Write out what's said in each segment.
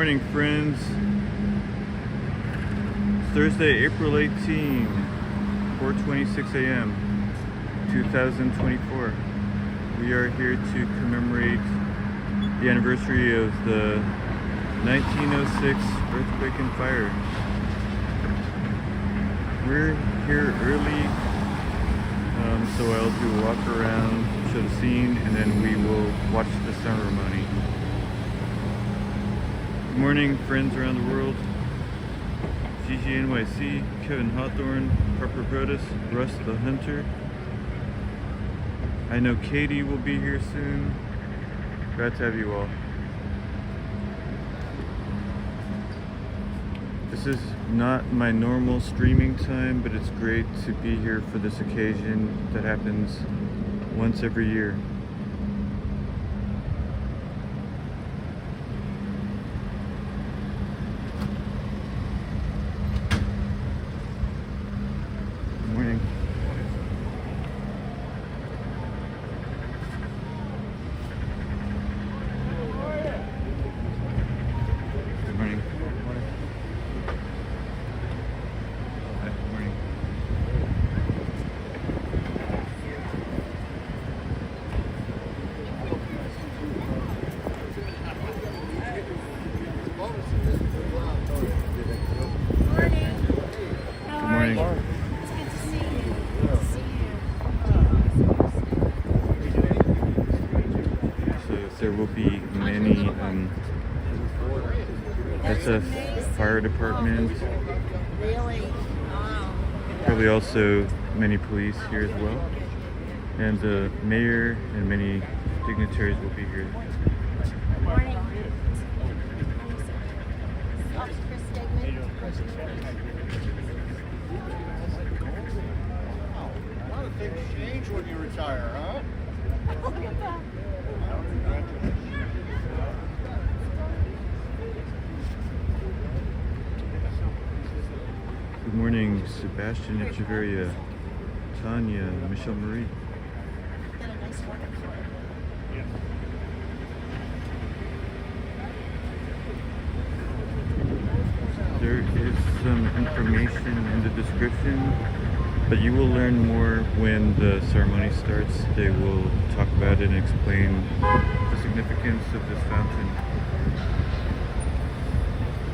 morning, friends. It's Thursday, April 18, 4:26 a.m., 2024. We are here to commemorate the anniversary of the 1906 earthquake and fire. We're here early, so I'll do a walk around, show the scene, and then we will watch the ceremony. Good morning, friends around the world. Gigi NYC, Kevin Hawthorne, Harper Brodus, Russ the Hunter. I know Katie will be here soon. Glad to have you all. This is not my normal streaming time, but it's great to be here for this occasion that happens once every year. Good morning. Good morning. There will be many SF fire department, probably also many police here as well, and the mayor and many dignitaries will be here. Morning. A lot of things change when you retire, huh? Look at that. Good morning, Sebastian Echeverria, Tanya, Michelle Marie. There is some information in the description, but you will learn more when the ceremony starts. They will talk about it and explain the significance of this fountain.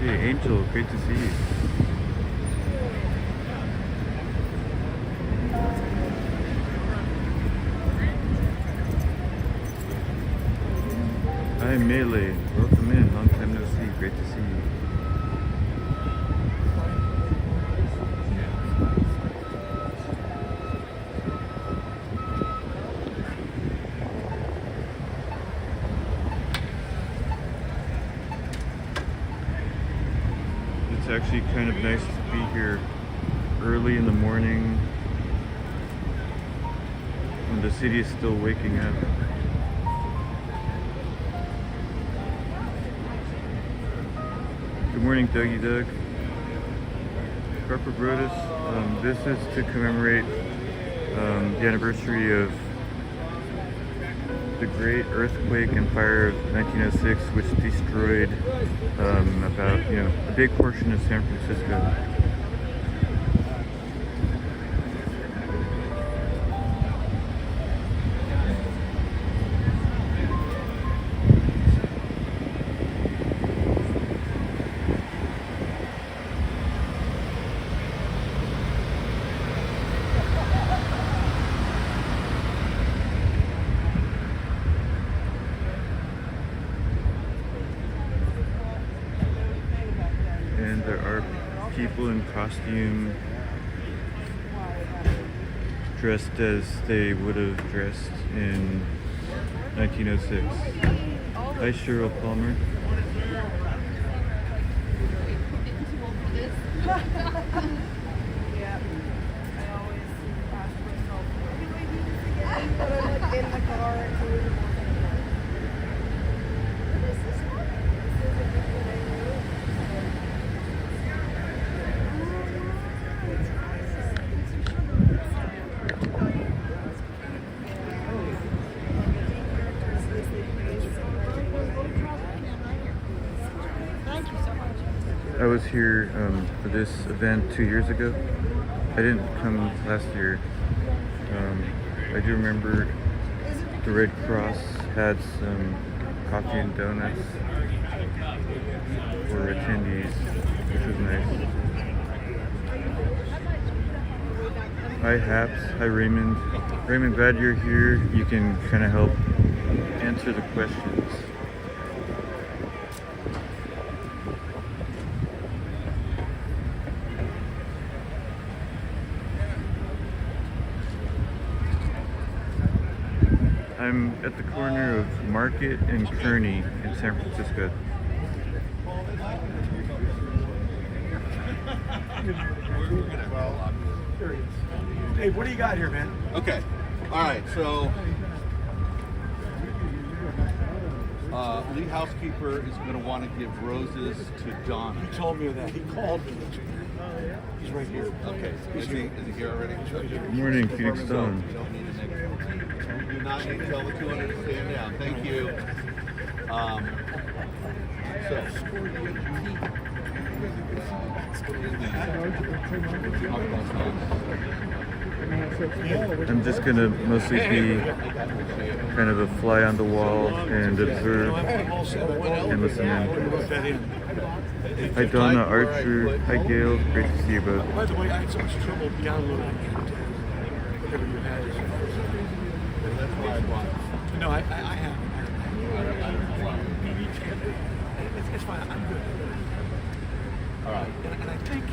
Hey Angel, great to see you. Hi Melee, welcome in, long time no see, great to see you. It's actually kind of nice to be here early in the morning when the city is still waking up. Good morning, Dougie Doug. Harper Brodus. This is to commemorate the anniversary of the Great Earthquake and Fire of 1906, which destroyed about a big portion of San Francisco. And there are people in costume dressed as they would have dressed in 1906. Hi Cheryl Palmer. I was here for this event 2 years ago. I didn't come last year. I do remember the Red Cross had some coffee and donuts for attendees, which was nice. Hi Haps, hi Raymond. Raymond, glad you're here. You can kind of help answer the questions. I'm at the corner of Market and Kearny in San Francisco. Hey, what do you got here, man? Okay. All right. So, lead housekeeper is going to want to give roses to Donna. He told me that. He called me. He's right here. Okay. Is he here already? Good morning, Phoenix Stone. You don't need to make. You do not need to tell the 200 to stand down. Thank you. I'm just gonna mostly be kind of a fly on the wall and observe and listen in. Hi Donna, Archer, hi Gail, great to see you both. By the way, I had so much trouble downloading whatever you had. No, I haven't. It's fine. I'm good. All right. And I think.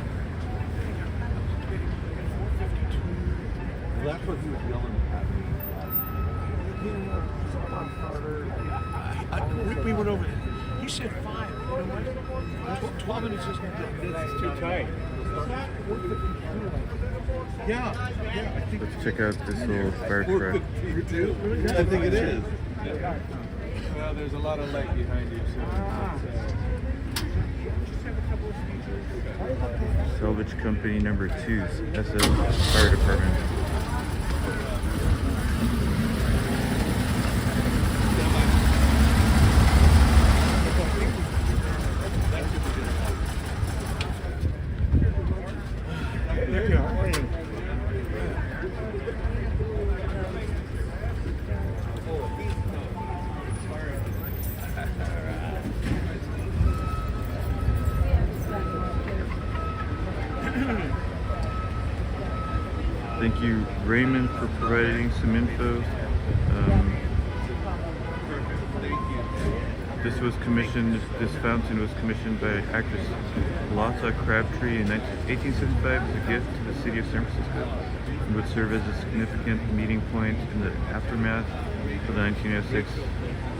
Well, that's what he was yelling at me. We went over there. He said 5. You know what? 12 minutes is too tight. Yeah. I think Let's check out this little fire truck. I think it is. Well, there's a lot of light behind you, so Salvage Company number 2's SF Fire Department. There you are. Thank you, Raymond, for providing some info. This fountain was commissioned by actress Lotta Crabtree in 1875 as a gift to the city of San Francisco and would serve as a significant meeting point in the aftermath of the 1906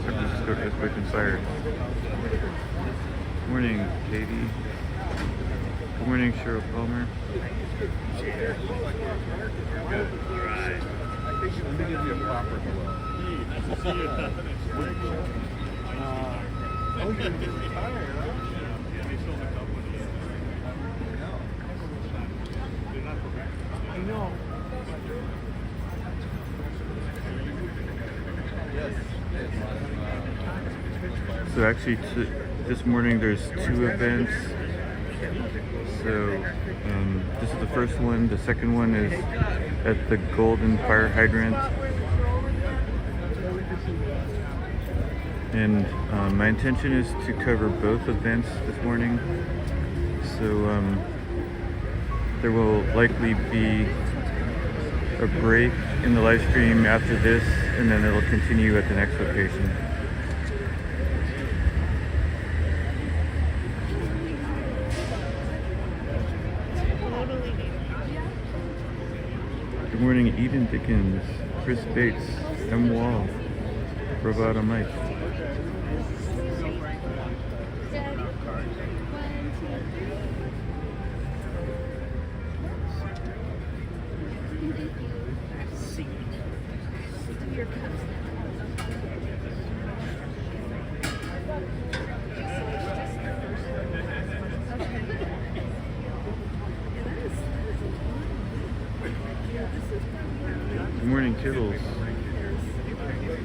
San Francisco earthquake and fire. Good morning, Katie. Good morning, Cheryl Palmer. Let me give you a proper hello. Oh, you're going to get retired, huh? I know. So actually, this morning there's 2 events. So this is the first one. The second one is at the Golden Fire Hydrant. And my intention is to cover both events this morning. So there will likely be a break in the live stream after this, and then it'll continue at the next location. Good morning, Eden Dickens, Chris Bates, M. Wall, Robot on Mike. Good morning, Kittles.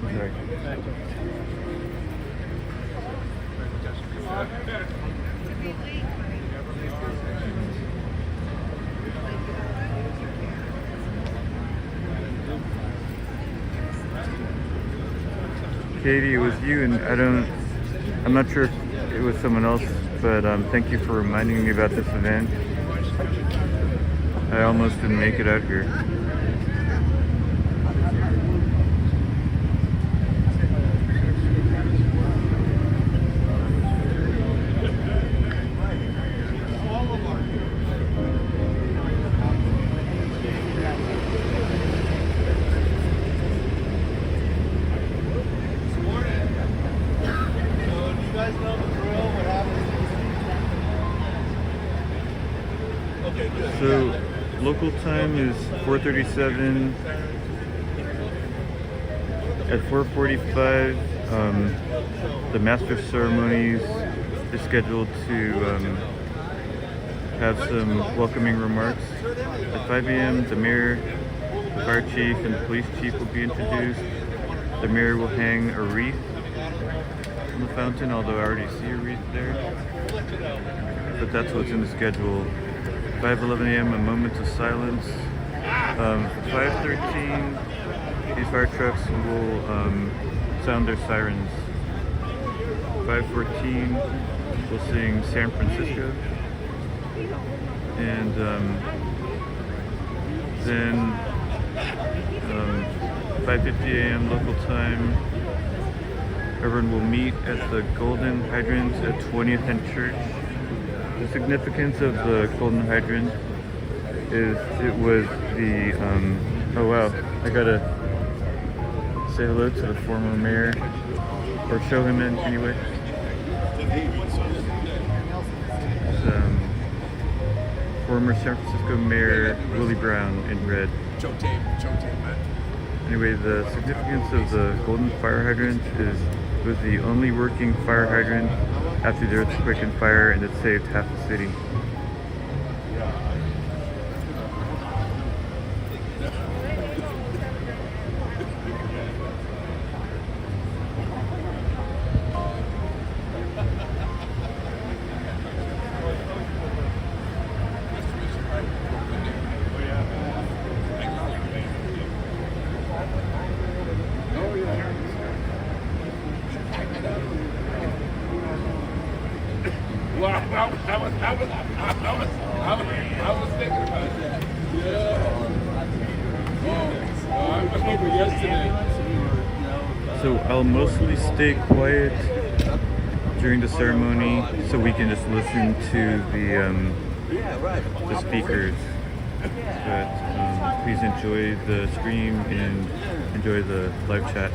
Sorry. Katie, it was you, and I'm not sure if it was someone else, but thank you for reminding me about this event. I almost didn't make it out here. So, local time is 4:37. At 4:45, the Master of Ceremonies is scheduled to have some welcoming remarks. At 5 a.m., the mayor, the fire chief, and the police chief will be introduced. The mayor will hang a wreath on the fountain, although I already see a wreath there. But that's what's in the schedule. 5:11 a.m. a moment of silence. 5:13 these fire trucks will sound their sirens. 5:14 we'll sing San Francisco, and then 5:50 a.m. local time, everyone will meet at the Golden Hydrant at 20th and Church. The significance of the Golden Hydrant is it was the, oh wow, I gotta say hello to the former mayor, or show him in anyway. It's, former San Francisco Mayor Willie Brown in red. Anyway, the significance of the Golden Fire Hydrant is it was the only working fire hydrant after the earthquake and fire, and it saved half the city. Well, I was thinking about that. Yeah. Oh, I remember yesterday. So I'll mostly stay quiet during the ceremony, so we can just listen to the speakers. But please enjoy the stream and enjoy the live chat.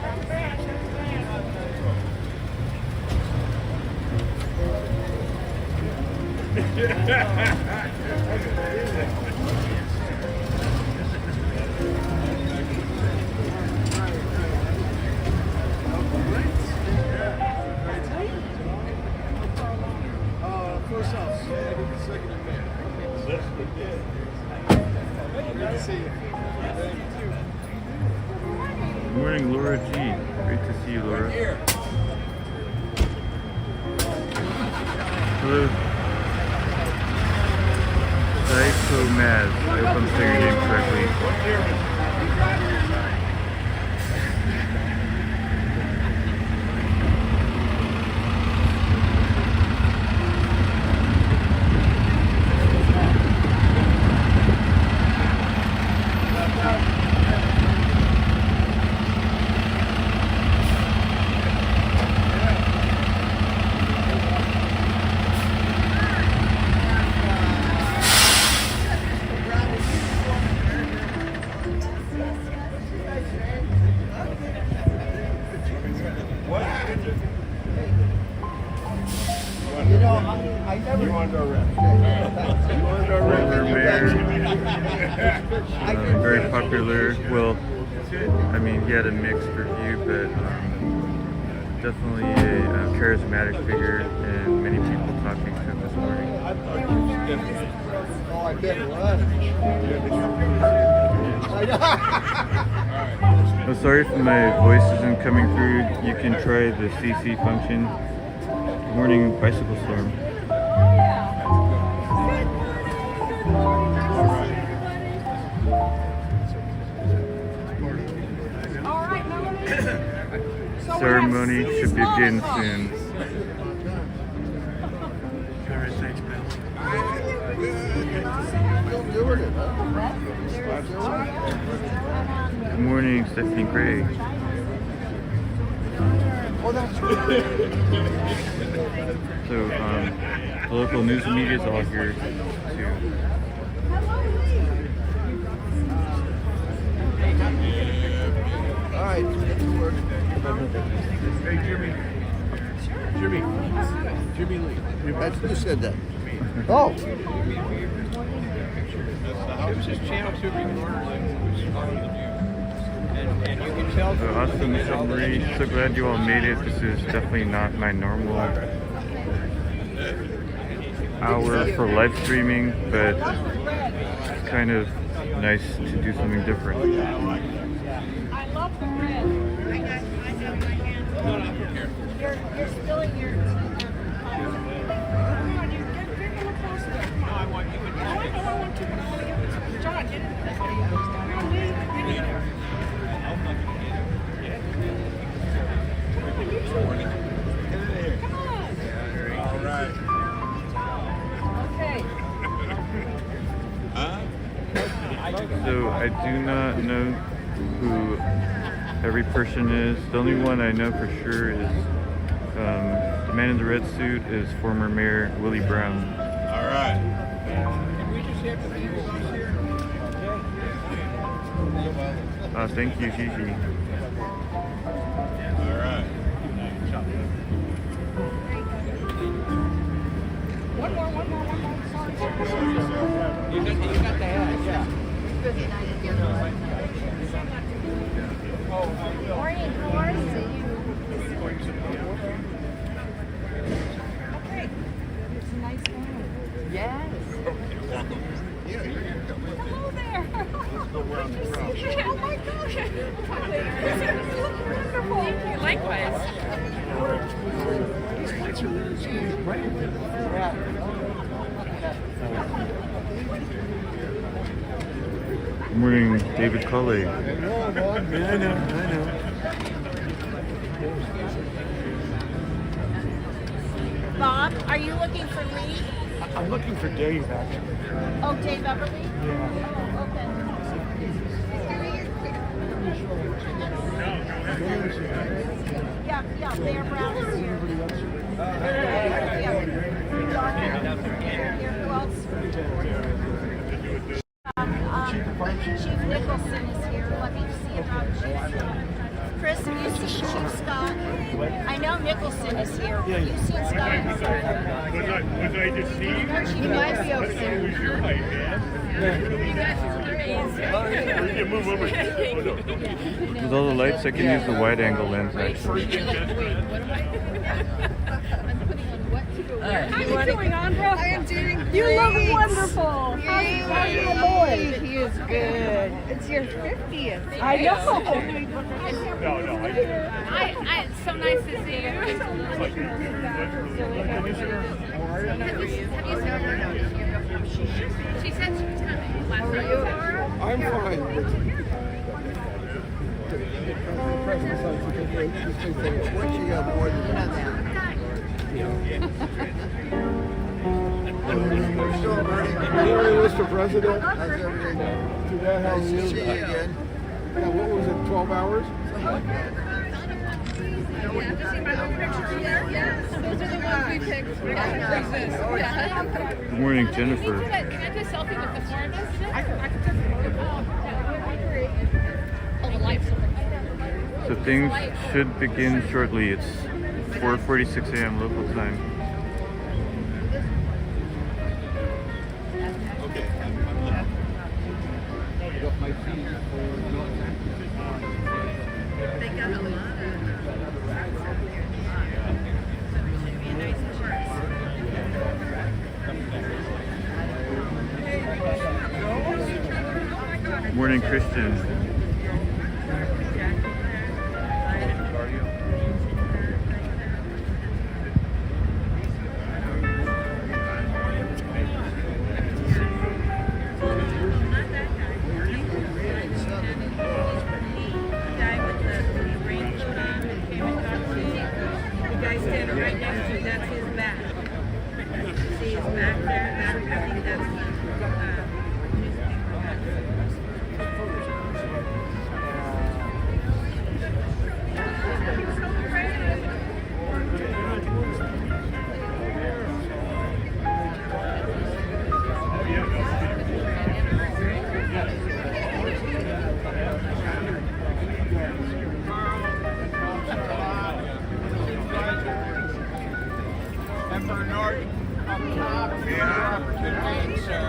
Good morning, Laura G. Great to see you, Laura. Hello. Psycho Maz. I hope I'm saying your name correctly. Very popular. Well, I mean, he had a mixed review, but definitely a charismatic figure, and many people talking to him this morning. I'm sorry if my voice isn't coming through. You can try the CC function. Good morning, Bicycle Storm. ceremony should begin soon. All right, thanks, man. Good morning, Stephanie Gray. So, the local news and media is all here too. All right. Hey, Jimmy Lee. That's who said that. Oh. It was just channel 2 recorders and you can tell. So awesome, Michelle Marie. So glad you all made it. This is definitely not my normal hour for live streaming, but it's kind of nice to do something different. I love the red. You're spilling your. Come on, you get a little closer. No, I want you. I want to. John, get into the video. Come on, Lee. Get in there. Come on. All right. Okay. So I do not know who every person is. The only one I know for sure is the man in the red suit is former Mayor Willie Brown. All right. Can we just have the people here? Thank you, Gigi. All right. One more. Sorry. You got the hat, yeah. Morning, how are you? Okay. It's a nice morning. Yes. Hello there. Oh my gosh. Wonderful. Likewise. Good morning, David Culley. I know. Bob, are you looking for Lee? I'm looking for Dave, actually. Oh, Dave Everly? Yeah. Oh, okay. Yeah, Mayor Brown is here. Who else? Chief Nicholson is here. Let me see about Chief. Chris, have you seen Chief Scott? I know Nicholson is here. Have you seen Scott? Was I deceived? He might be over there. You move over. With all the lights, I can use the wide angle lens actually. How you doing, Andra? I am doing great. You look wonderful. How's your boy? He is good. It's your 50th. I know. No. It's so nice to see you. Have you seen her? No. She said she was coming last night. I'm fine. Once you got more than Gary, Mr. President, how's everything? to that how Nice to you? see you again. Yeah, what was it, 12 hours? Good morning, Jennifer. Can I do a selfie with the four of us? I can Oh, the lights are. So things should begin shortly. It's 4:46 a.m. local time. They got a lot of. Should be a nice chorus. Morning, Christian. Guy with the range team and came in. Emperor Norton up top. Thanks, sir.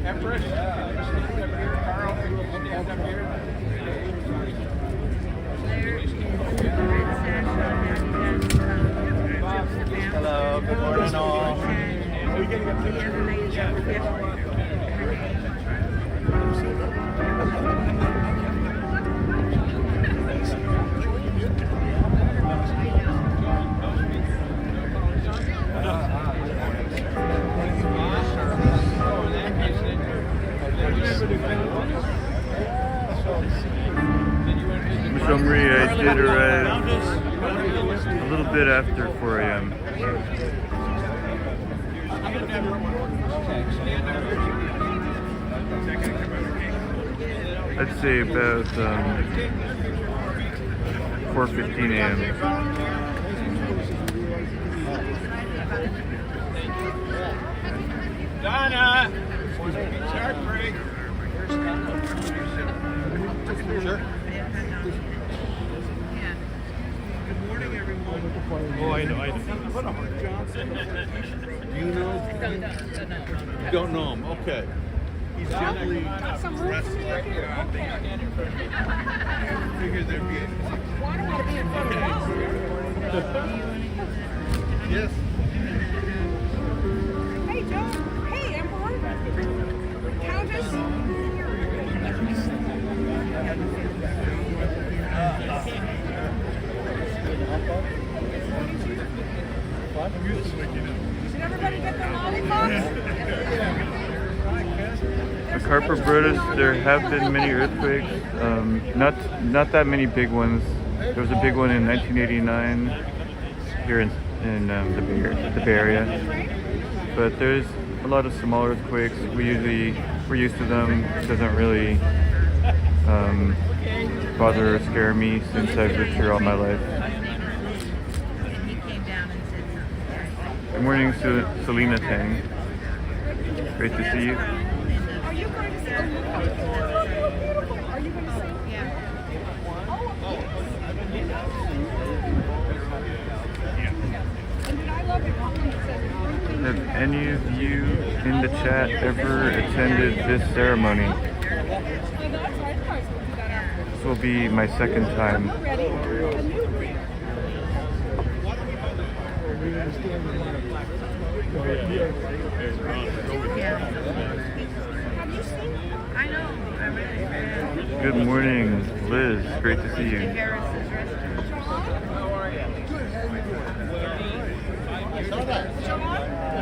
Empress, stand up here. Carl, stand up here. Hello, good morning all. Are we getting a picture? Montgomery, I did arrive a little bit after 4 a.m. I'd say about 4:15 a.m. Donna! Start break. Sure. Good morning, everyone. Oh, I know. Do you know? You don't know him. Okay. He's generally dressed like figured there'd be Yes. Hey, Joe. Hey, Emperor. Countess. Did everybody get their lollipops? The Carper Brutus, there have been many earthquakes, not that many big ones. There was a big one in 1989 here in the Bay Area, but there's a lot of small earthquakes. We're used to them. It doesn't really bother or scare me since I've lived here all my life. Good morning, Selena Tang. Great to see you. Are you going to sing? Oh, beautiful. Are you going to sing? Yeah. And did I love it? Have any of you in the chat ever attended this ceremony? This will be my second time. I know. Good morning, Liz. Great to see you. Did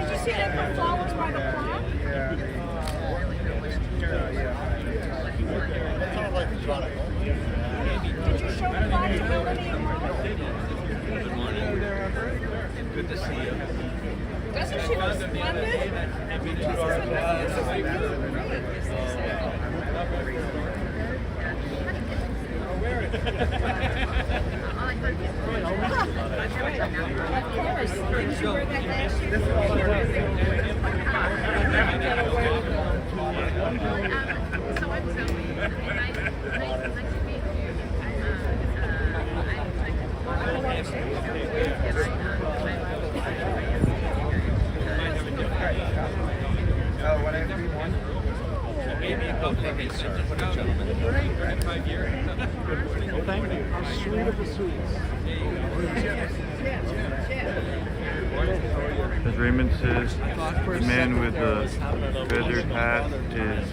you see that the flowers by the pond? Did you show flexibility in Good to see you. Doesn't she look splendid? Of course. Didn't you wear that last year? So I'm Zoe. Nice to meet you. Maybe a couple of days. Great. 5 years. Thank you. Sweet of the sweets. As Raymond says, the man with the feathered hat is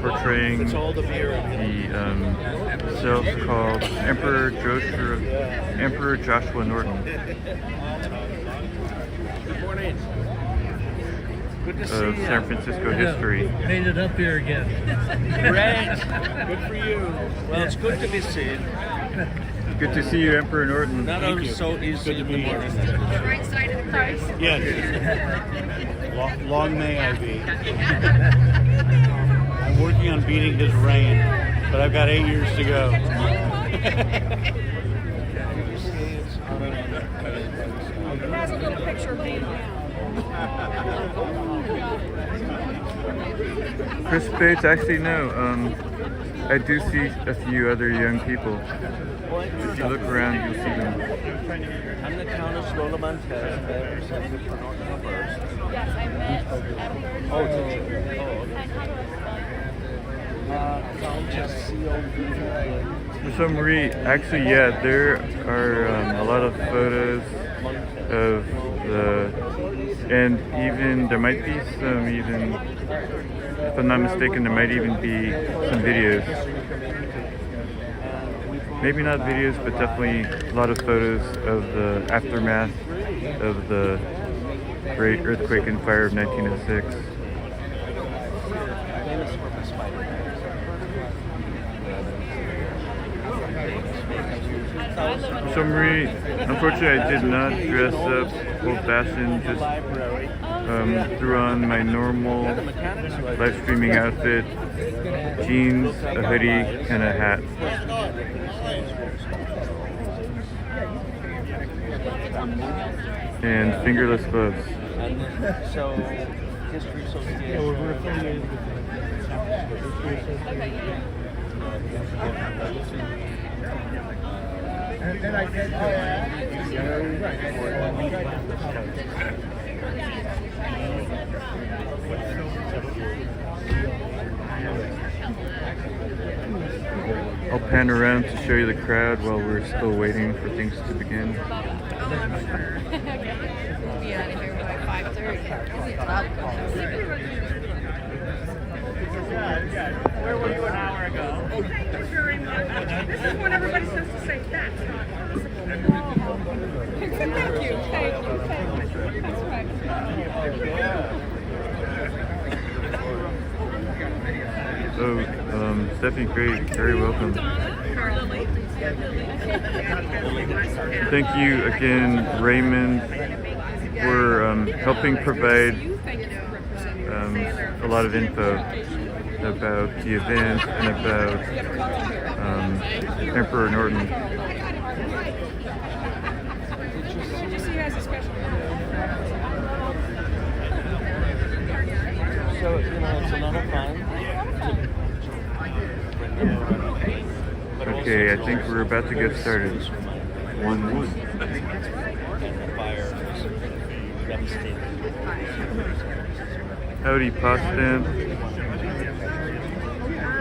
portraying the self-called Emperor Joshua Norton Good morning. Good to see of you. San Francisco history. Made it up here again. Great. Good for you. Well, it's good to be seen. Good Good to see you, Emperor Norton. That was so easy in the morning. Right side of the Christ. Yes. Long may I be. I'm working on beating his reign, but I've got 8 years to go. Has a little picture of me now. Chris Bates, actually no. I do see a few other young people. If you look around, you'll see them. I'm the Countess Lotta Montez, representative for Norton First. Yes, I met at Thursdsay. Oh, did you? Oh, okay. So Marie, actually, yeah, there are a lot of photos of the, and even there might be some, even if I'm not mistaken, there might even be some videos. Maybe not videos, but definitely a lot of photos of the aftermath of the Great Earthquake and Fire of 1906. So Marie, unfortunately I did not dress up old-fashioned, just threw on my normal live streaming outfit, jeans, a hoodie, and a hat. And fingerless gloves. So, History Association. Yeah, we're affiliated with And then I get I'll pan around to show you the crowd while we're still waiting for things to begin. We'll be out of here by 5:30. Where were you an hour ago? Very much. This is what everybody says to say. That's not possible. Thank you. Thank you. That's right. Oh, Stephanie, great, very welcome. Thank you again, Raymond, for helping provide a lot of info about the event and about Emperor Norton. So, you know, it's a lot of fun. Okay, I think we're about to get started. One would. The fire was devastating. Howdy, Potsdam.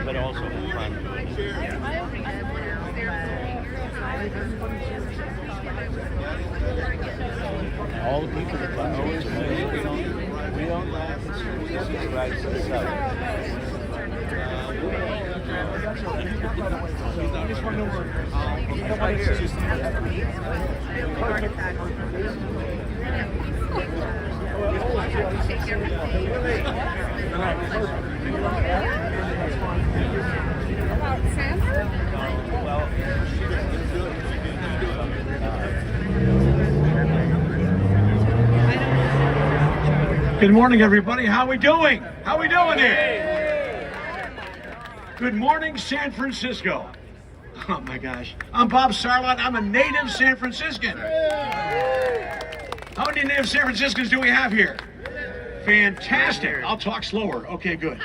But also fun. All the people that always we don't laugh at services rights and stuff. Good morning, everybody. How we doing? How we doing here? Good morning, San Francisco. Oh my gosh. I'm Bob Sarlott. I'm a native San Franciscan. How many native San Franciscans do we have here? Fantastic. I'll talk slower. Okay, good.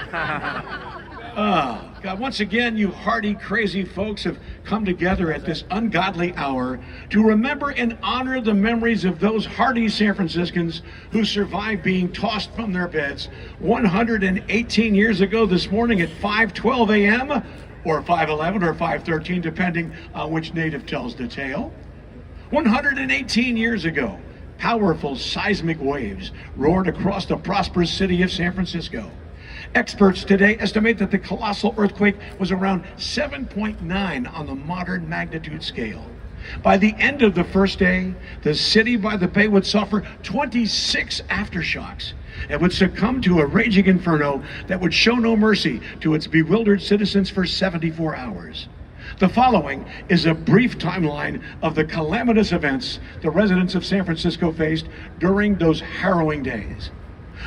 God, once again, you hardy, crazy folks have come together at this ungodly hour to remember and honor the memories of those hardy San Franciscans who survived being tossed from their beds 118 years ago this morning at 5:12 a.m. or 5:11 or 5:13, depending on which native tells the tale. 118 years ago, powerful seismic waves roared across the prosperous city of San Francisco. Experts today estimate that the colossal earthquake was around 7.9 on the modern magnitude scale. By the end of the first day, the city by the bay would suffer 26 aftershocks. It would succumb to a raging inferno that would show no mercy to its bewildered citizens for 74 hours. The following is a brief timeline of the calamitous events the residents of San Francisco faced during those harrowing days.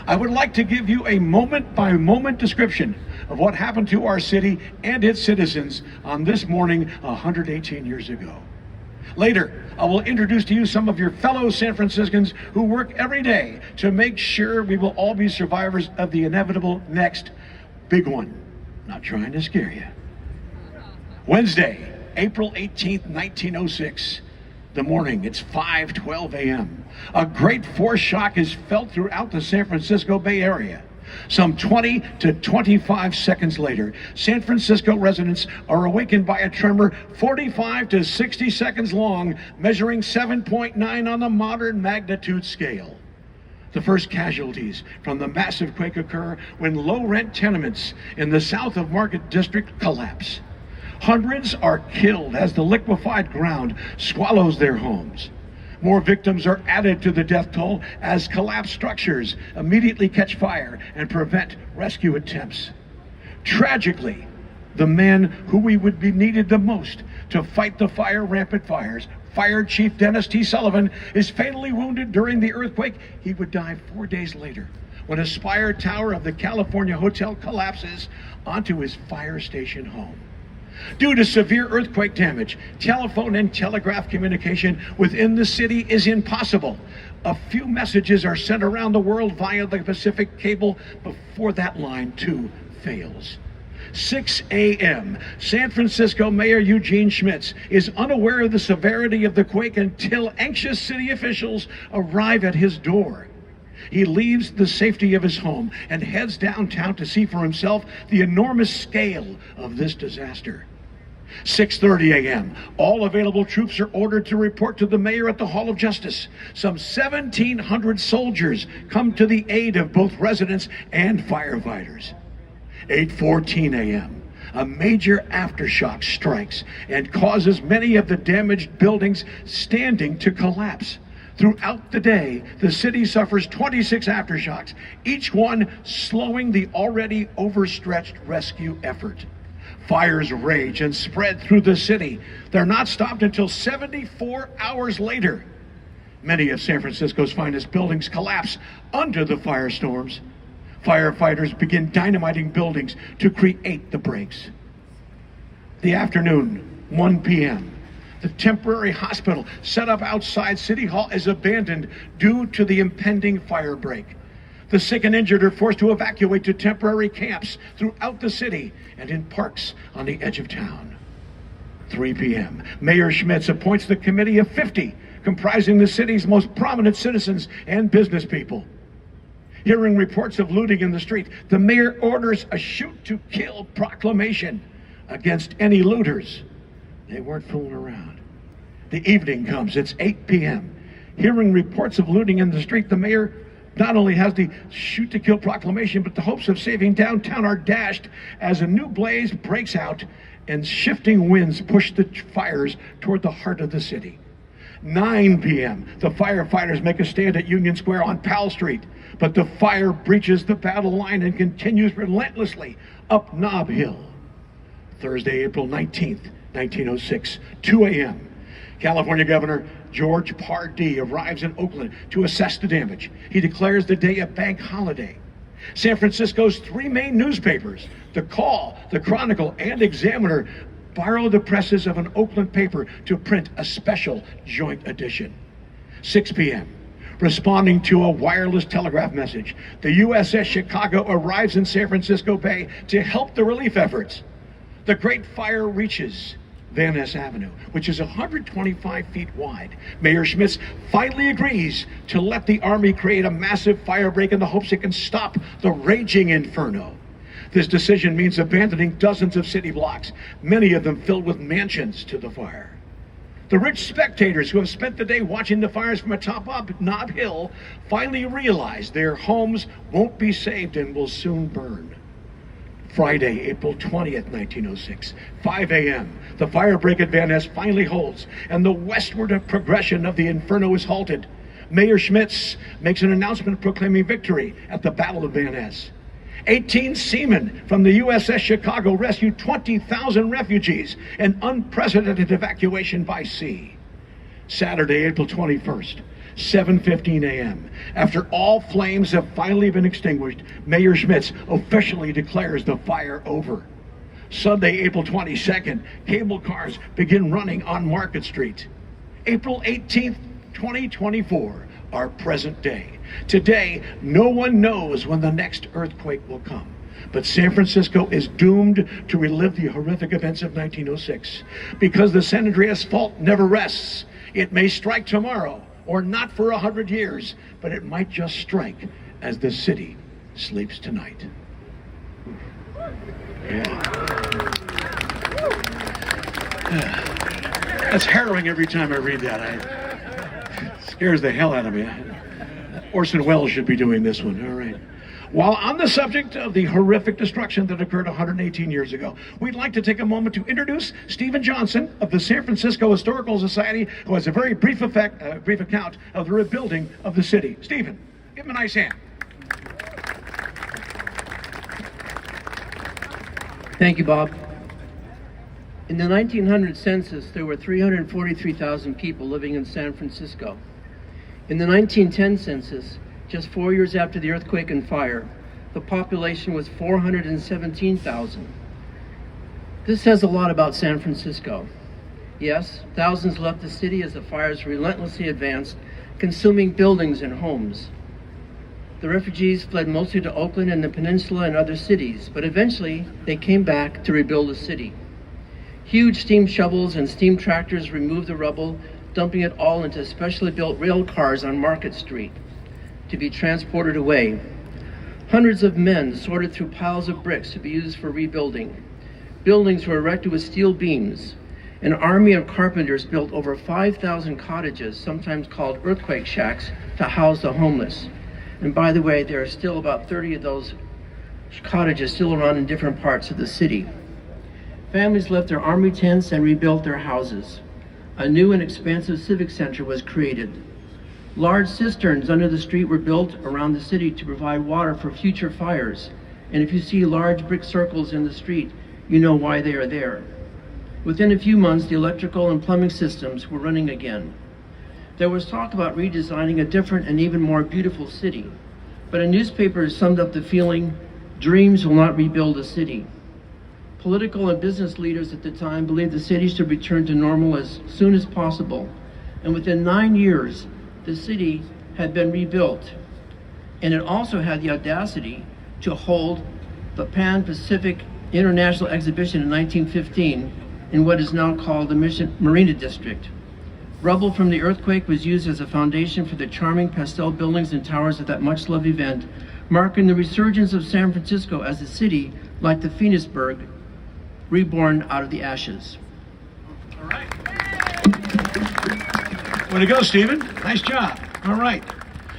I would like to give you a moment-by-moment description of what happened to our city and its citizens on this morning 118 years ago. Later, I will introduce to you some of your fellow San Franciscans who work every day to make sure we will all be survivors of the inevitable next big one. Not trying to scare you. Wednesday, April 18th, 1906. The morning, it's 5:12 a.m. A great force shock is felt throughout the San Francisco Bay Area. Some 20 to 25 seconds later, San Francisco residents are awakened by a tremor 45 to 60 seconds long, measuring 7.9 on the modern magnitude scale. The first casualties from the massive quake occur when low-rent tenements in the south of Market District collapse. Hundreds are killed as the liquefied ground swallows their homes. More victims are added to the death toll as collapsed structures immediately catch fire and prevent rescue attempts. Tragically, the man who we would be needed the most to fight the rampant fires, Fire Chief Dennis T. Sullivan, is fatally wounded during the earthquake. He would die 4 days later when a spire tower of the California Hotel collapses onto his fire station home. Due to severe earthquake damage, telephone and telegraph communication within the city is impossible. A few messages are sent around the world via the Pacific cable before that line too fails. 6 a.m. San Francisco Mayor Eugene Schmitz is unaware of the severity of the quake until anxious city officials arrive at his door. He leaves the safety of his home and heads downtown to see for himself the enormous scale of this disaster. 6:30 a.m. All available troops are ordered to report to the mayor at the Hall of Justice. Some 1,700 soldiers come to the aid of both residents and firefighters. 8:14 a.m. A major aftershock strikes and causes many of the damaged buildings standing to collapse. Throughout the day, the city suffers 26 aftershocks, each one slowing the already overstretched rescue effort. Fires rage and spread through the city. They're not stopped until 74 hours later. Many of San Francisco's finest buildings collapse under the firestorms. Firefighters begin dynamiting buildings to create the breaks. The afternoon, 1 p.m. The temporary hospital set up outside City Hall is abandoned due to the impending fire break. The sick and injured are forced to evacuate to temporary camps throughout the city and in parks on the edge of town. 3 p.m. Mayor Schmitz appoints the committee of 50, comprising the city's most prominent citizens and business people. Hearing reports of looting in the street, the mayor orders a shoot-to-kill proclamation against any looters. They weren't fooling around. The evening comes. It's 8 p.m. Hearing reports of looting in the street, the mayor not only has the shoot-to-kill proclamation, but the hopes of saving downtown are dashed as a new blaze breaks out and shifting winds push the fires toward the heart of the city. 9 p.m. The firefighters make a stand at Union Square on Powell Street, but the fire breaches the battle line and continues relentlessly up Nob Hill. Thursday, April 19th, 1906, 2 a.m. California Governor George Pardee arrives in Oakland to assess the damage. He declares the day a bank holiday. San Francisco's three main newspapers, The Call, The Chronicle, and Examiner, borrow the presses of an Oakland paper to print a special joint edition. 6 p.m. Responding to a wireless telegraph message, the USS Chicago arrives in San Francisco Bay to help the relief efforts. The Great Fire reaches Van Ness Avenue, which is 125 feet wide. Mayor Schmitz finally agrees to let the Army create a massive fire break in the hopes it can stop the raging inferno. This decision means abandoning dozens of city blocks, many of them filled with mansions to the fire. The rich spectators who have spent the day watching the fires from atop Nob Hill finally realize their homes won't be saved and will soon burn. Friday, April 20th, 1906, 5 a.m. The fire break at Van Ness finally holds, and the westward progression of the inferno is halted. Mayor Schmitz makes an announcement proclaiming victory at the Battle of Van Ness. 18 seamen from the USS Chicago rescued 20,000 refugees in unprecedented evacuation by sea. Saturday, April 21st, 7:15 a.m. After all flames have finally been extinguished, Mayor Schmitz officially declares the fire over. Sunday, April 22nd, cable cars begin running on Market Street. April 18th, 2024, our present day. Today, no one knows when the next earthquake will come. But San Francisco is doomed to relive the horrific events of 1906. Because the San Andreas fault never rests. It may strike tomorrow, or not for 100 years, but it might just strike as the city sleeps tonight. Yeah. That's harrowing every time I read that. It scares the hell out of me. Orson Welles should be doing this one. All right. While on the subject of the horrific destruction that occurred 118 years ago, we'd like to take a moment to introduce Stephen Johnson of the San Francisco Historical Society, who has a very brief account of the rebuilding of the city. Stephen, give him a nice hand. Thank you, Bob. In the 1900 census, there were 343,000 people living in San Francisco. In the 1910 census, just 4 years after the earthquake and fire, the population was 417,000. This says a lot about San Francisco. Yes, thousands left the city as the fires relentlessly advanced, consuming buildings and homes. The refugees fled mostly to Oakland and the peninsula and other cities, but eventually they came back to rebuild the city. Huge steam shovels and steam tractors removed the rubble, dumping it all into specially built rail cars on Market Street to be transported away. Hundreds of men sorted through piles of bricks to be used for rebuilding. Buildings were erected with steel beams. An army of carpenters built over 5,000 cottages, sometimes called earthquake shacks, to house the homeless. And by the way, there are still about 30 of those cottages still around in different parts of the city. Families left their army tents and rebuilt their houses. A new and expansive civic center was created. Large cisterns under the street were built around the city to provide water for future fires. And if you see large brick circles in the street, you know why they are there. Within a few months, the electrical and plumbing systems were running again. There was talk about redesigning a different and even more beautiful city, but a newspaper summed up the feeling, dreams will not rebuild a city. Political and business leaders at the time believed the city should return to normal as soon as possible, and within 9 years, the city had been rebuilt, and it also had the audacity to hold the Pan-Pacific International Exhibition in 1915 in what is now called the Marina District. Rubble from the earthquake was used as a foundation for the charming pastel buildings and towers of that much-loved event, marking the resurgence of San Francisco as a city like the Phoenixburg, reborn out of the ashes. All right. Way to go, Stephen. Nice job. All right.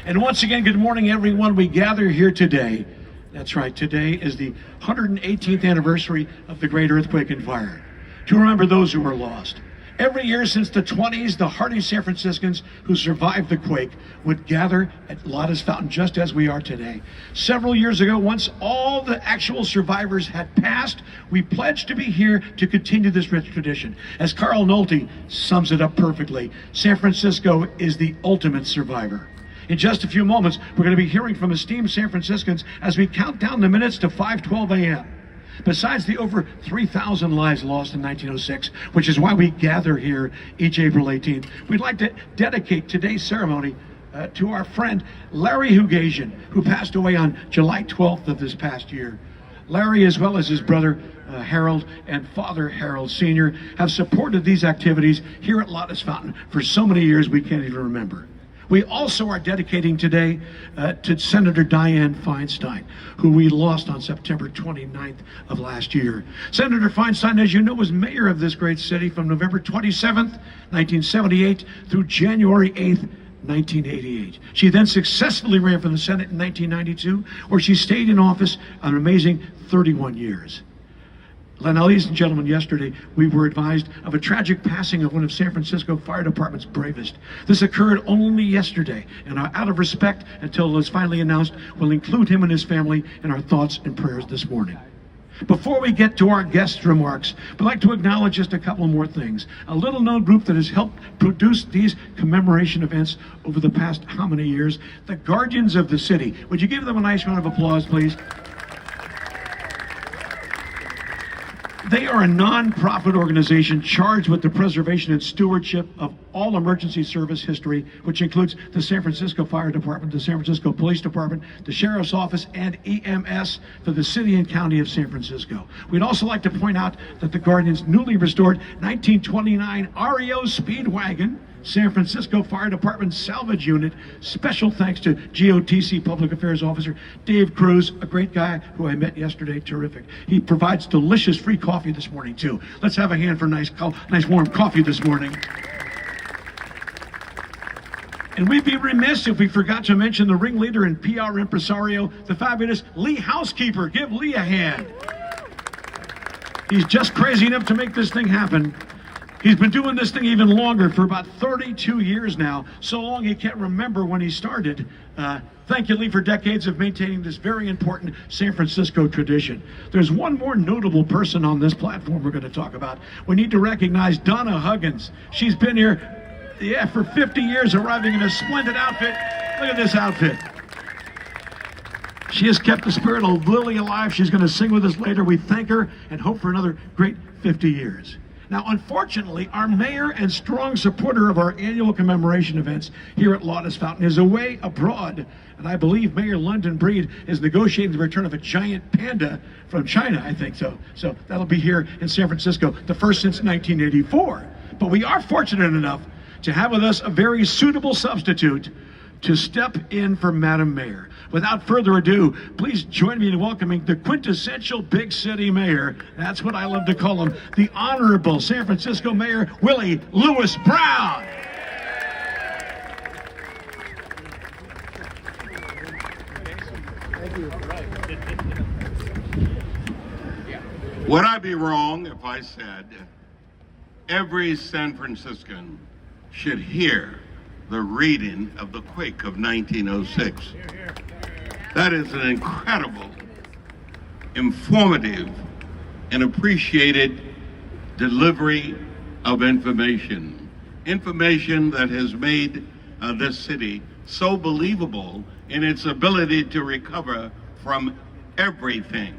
And once again, good morning, everyone. We gather here today. That's right. Today is the 118th anniversary of the Great Earthquake and Fire, to remember those who were lost. Every year since the 20s, the hardy San Franciscans who survived the quake would gather at Lis Fountain just as we are today. Several years ago, once all the actual survivors had passed, we pledged to be here to continue this rich tradition. As Carl Nolte sums it up perfectly, San Francisco is the ultimate survivor. In just a few moments, we're going to be hearing from esteemed San Franciscans as we count down the minutes to 5:12 a.m. Besides the over 3,000 lives lost in 1906, which is why we gather here each April 18th, we'd like to dedicate today's ceremony to our friend Larry Hugasian, who passed away on July 12th of this past year. Larry, as well as his brother Harold and father Harold Sr., have supported these activities here at Lis Fountain for so many years we can't even remember. We also are dedicating today to Senator Dianne Feinstein, who we lost on September 29th of last year. Senator Feinstein, as you know, was mayor of this great city from November 27th, 1978 through January 8th, 1988. She then successfully ran for the Senate in 1992, where she stayed in office an amazing 31 years. Now, ladies and gentlemen, yesterday we were advised of a tragic passing of one of San Francisco Fire Department's bravest. This occurred only yesterday, and out of respect, until it was finally announced, we'll include him and his family in our thoughts and prayers this morning. Before we get to our guest remarks, we'd like to acknowledge just a couple more things. A little-known group that has helped produce these commemoration events over the past how many years? The Guardians of the City. Would you give them a nice round of applause, please? They are a non-profit organization charged with the preservation and stewardship of all emergency service history, which includes the San Francisco Fire Department, the San Francisco Police Department, the Sheriff's Office, and EMS for the city and county of San Francisco. We'd also like to point out that the Guardians' newly restored 1929 REO Speedwagon, San Francisco Fire Department Salvage Unit. Special thanks to GOTC Public Affairs Officer Dave Cruz, a great guy who I met yesterday. Terrific. He provides delicious free coffee this morning too. Let's have a hand for nice warm coffee this morning. And we'd be remiss if we forgot to mention the ringleader and PR impresario, the fabulous Lee Housekeeper. Give Lee a hand. He's just crazy enough to make this thing happen. He's been doing this thing even longer, for about 32 years now, so long he can't remember when he started. Thank you, Lee, for decades of maintaining this very important San Francisco tradition. There's one more notable person on this platform we're going to talk about. We need to recognize Donna Huggins. She's been here, for 50 years, arriving in a splendid outfit. Look at this outfit. She has kept the spirit of Lily alive. She's going to sing with us later. We thank her and hope for another great 50 years. Now, unfortunately, our mayor and strong supporter of our annual commemoration events here at Lis Fountain is away abroad, and I believe Mayor London Breed is negotiating the return of a giant panda from China, I think so. So that'll be here in San Francisco, the first since 1984. But we are fortunate enough to have with us a very suitable substitute to step in for Madam Mayor. Without further ado, please join me in welcoming the quintessential big city mayor. That's what I love to call him, the Honorable San Francisco Mayor Willie Lewis Brown. Would I be wrong if I said every San Franciscan should hear the reading of the quake of 1906? That is an incredible, informative, and appreciated delivery of information. Information that has made this city so believable in its ability to recover from everything.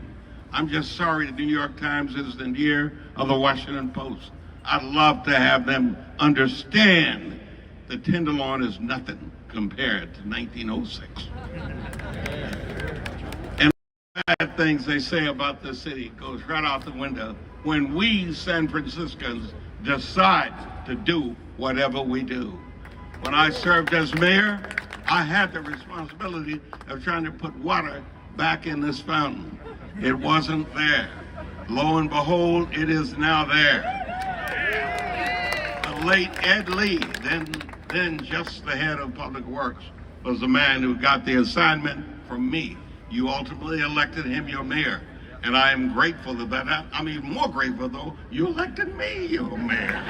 I'm just sorry the New York Times isn't here, or the Washington Post. I'd love to have them understand the Tenderloin is nothing compared to 1906. And bad things they say about the city goes right out the window when we San Franciscans decide to do whatever we do. When I served as mayor, I had the responsibility of trying to put water back in this fountain. It wasn't there. Lo and behold, it is now there. The late Ed Lee, then just the head of Public Works, was the man who got the assignment from me. You ultimately elected him your mayor, and I am grateful for that. I'm even more grateful, though, you elected me your mayor.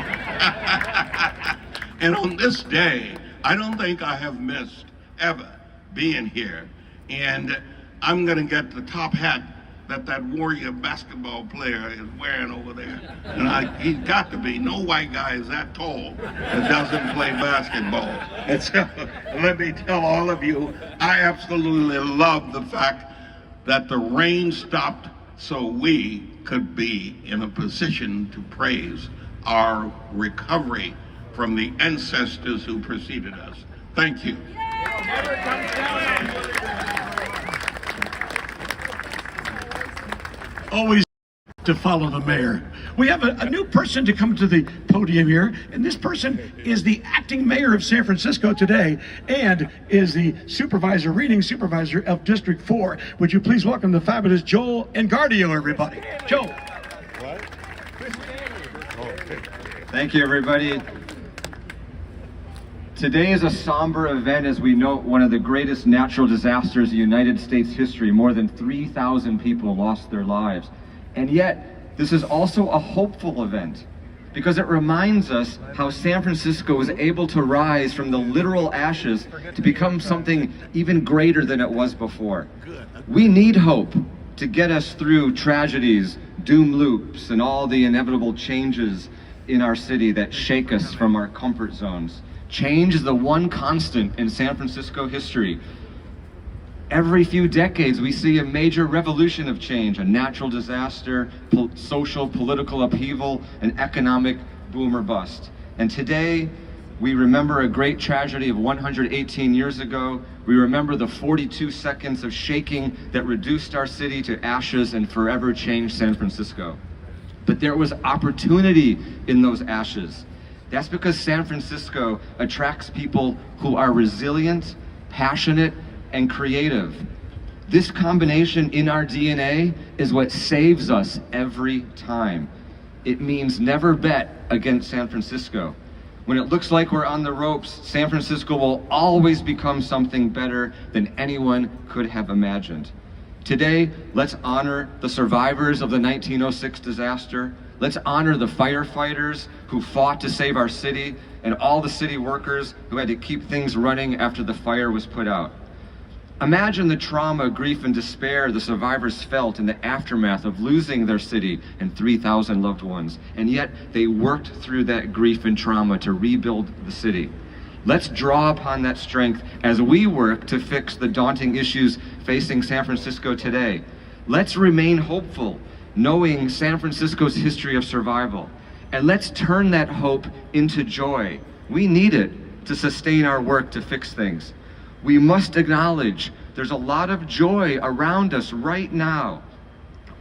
And on this day, I don't think I have missed ever being here, and I'm gonna get the top hat that Warrior basketball player is wearing over there. And he's got to be. No white guy is that tall that doesn't play basketball. And so, let me tell all of you, I absolutely love the fact that the rain stopped so we could be in a position to praise our recovery from the ancestors who preceded us. Thank you. Always to follow the mayor. We have a new person to come to the podium here, and this person is the acting mayor of San Francisco today and is the reading supervisor of District 4. Would you please welcome the fabulous Joel Engardio, everybody. Joel. Thank you, everybody. Today is a somber event as we note one of the greatest natural disasters in United States history. More than 3,000 people lost their lives. And yet, This is also a hopeful event because it reminds us how San Francisco was able to rise from the literal ashes to become something even greater than it was before. We need hope to get us through tragedies, doom loops, and all the inevitable changes in our city that shake us from our comfort zones. Change is the one constant in San Francisco history. Every few decades, we see a major revolution of change, a natural disaster, social, political upheaval, an economic boom or bust. And today, we remember a great tragedy of 118 years ago. We remember the 42 seconds of shaking that reduced our city to ashes and forever changed San Francisco. But there was opportunity in those ashes. That's because San Francisco attracts people who are resilient, passionate, and creative. This combination in our DNA is what saves us every time. It means never bet against San Francisco. When it looks like we're on the ropes, San Francisco will always become something better than anyone could have imagined. Today, let's honor the survivors of the 1906 disaster. Let's honor the firefighters who fought to save our city and all the city workers who had to keep things running after the fire was put out. Imagine the trauma, grief, and despair the survivors felt in the aftermath of losing their city and 3,000 loved ones, and yet they worked through that grief and trauma to rebuild the city. Let's draw upon that strength as we work to fix the daunting issues facing San Francisco today. Let's remain hopeful, knowing San Francisco's history of survival, and let's turn that hope into joy. We need it to sustain our work to fix things. We must acknowledge there's a lot of joy around us right now.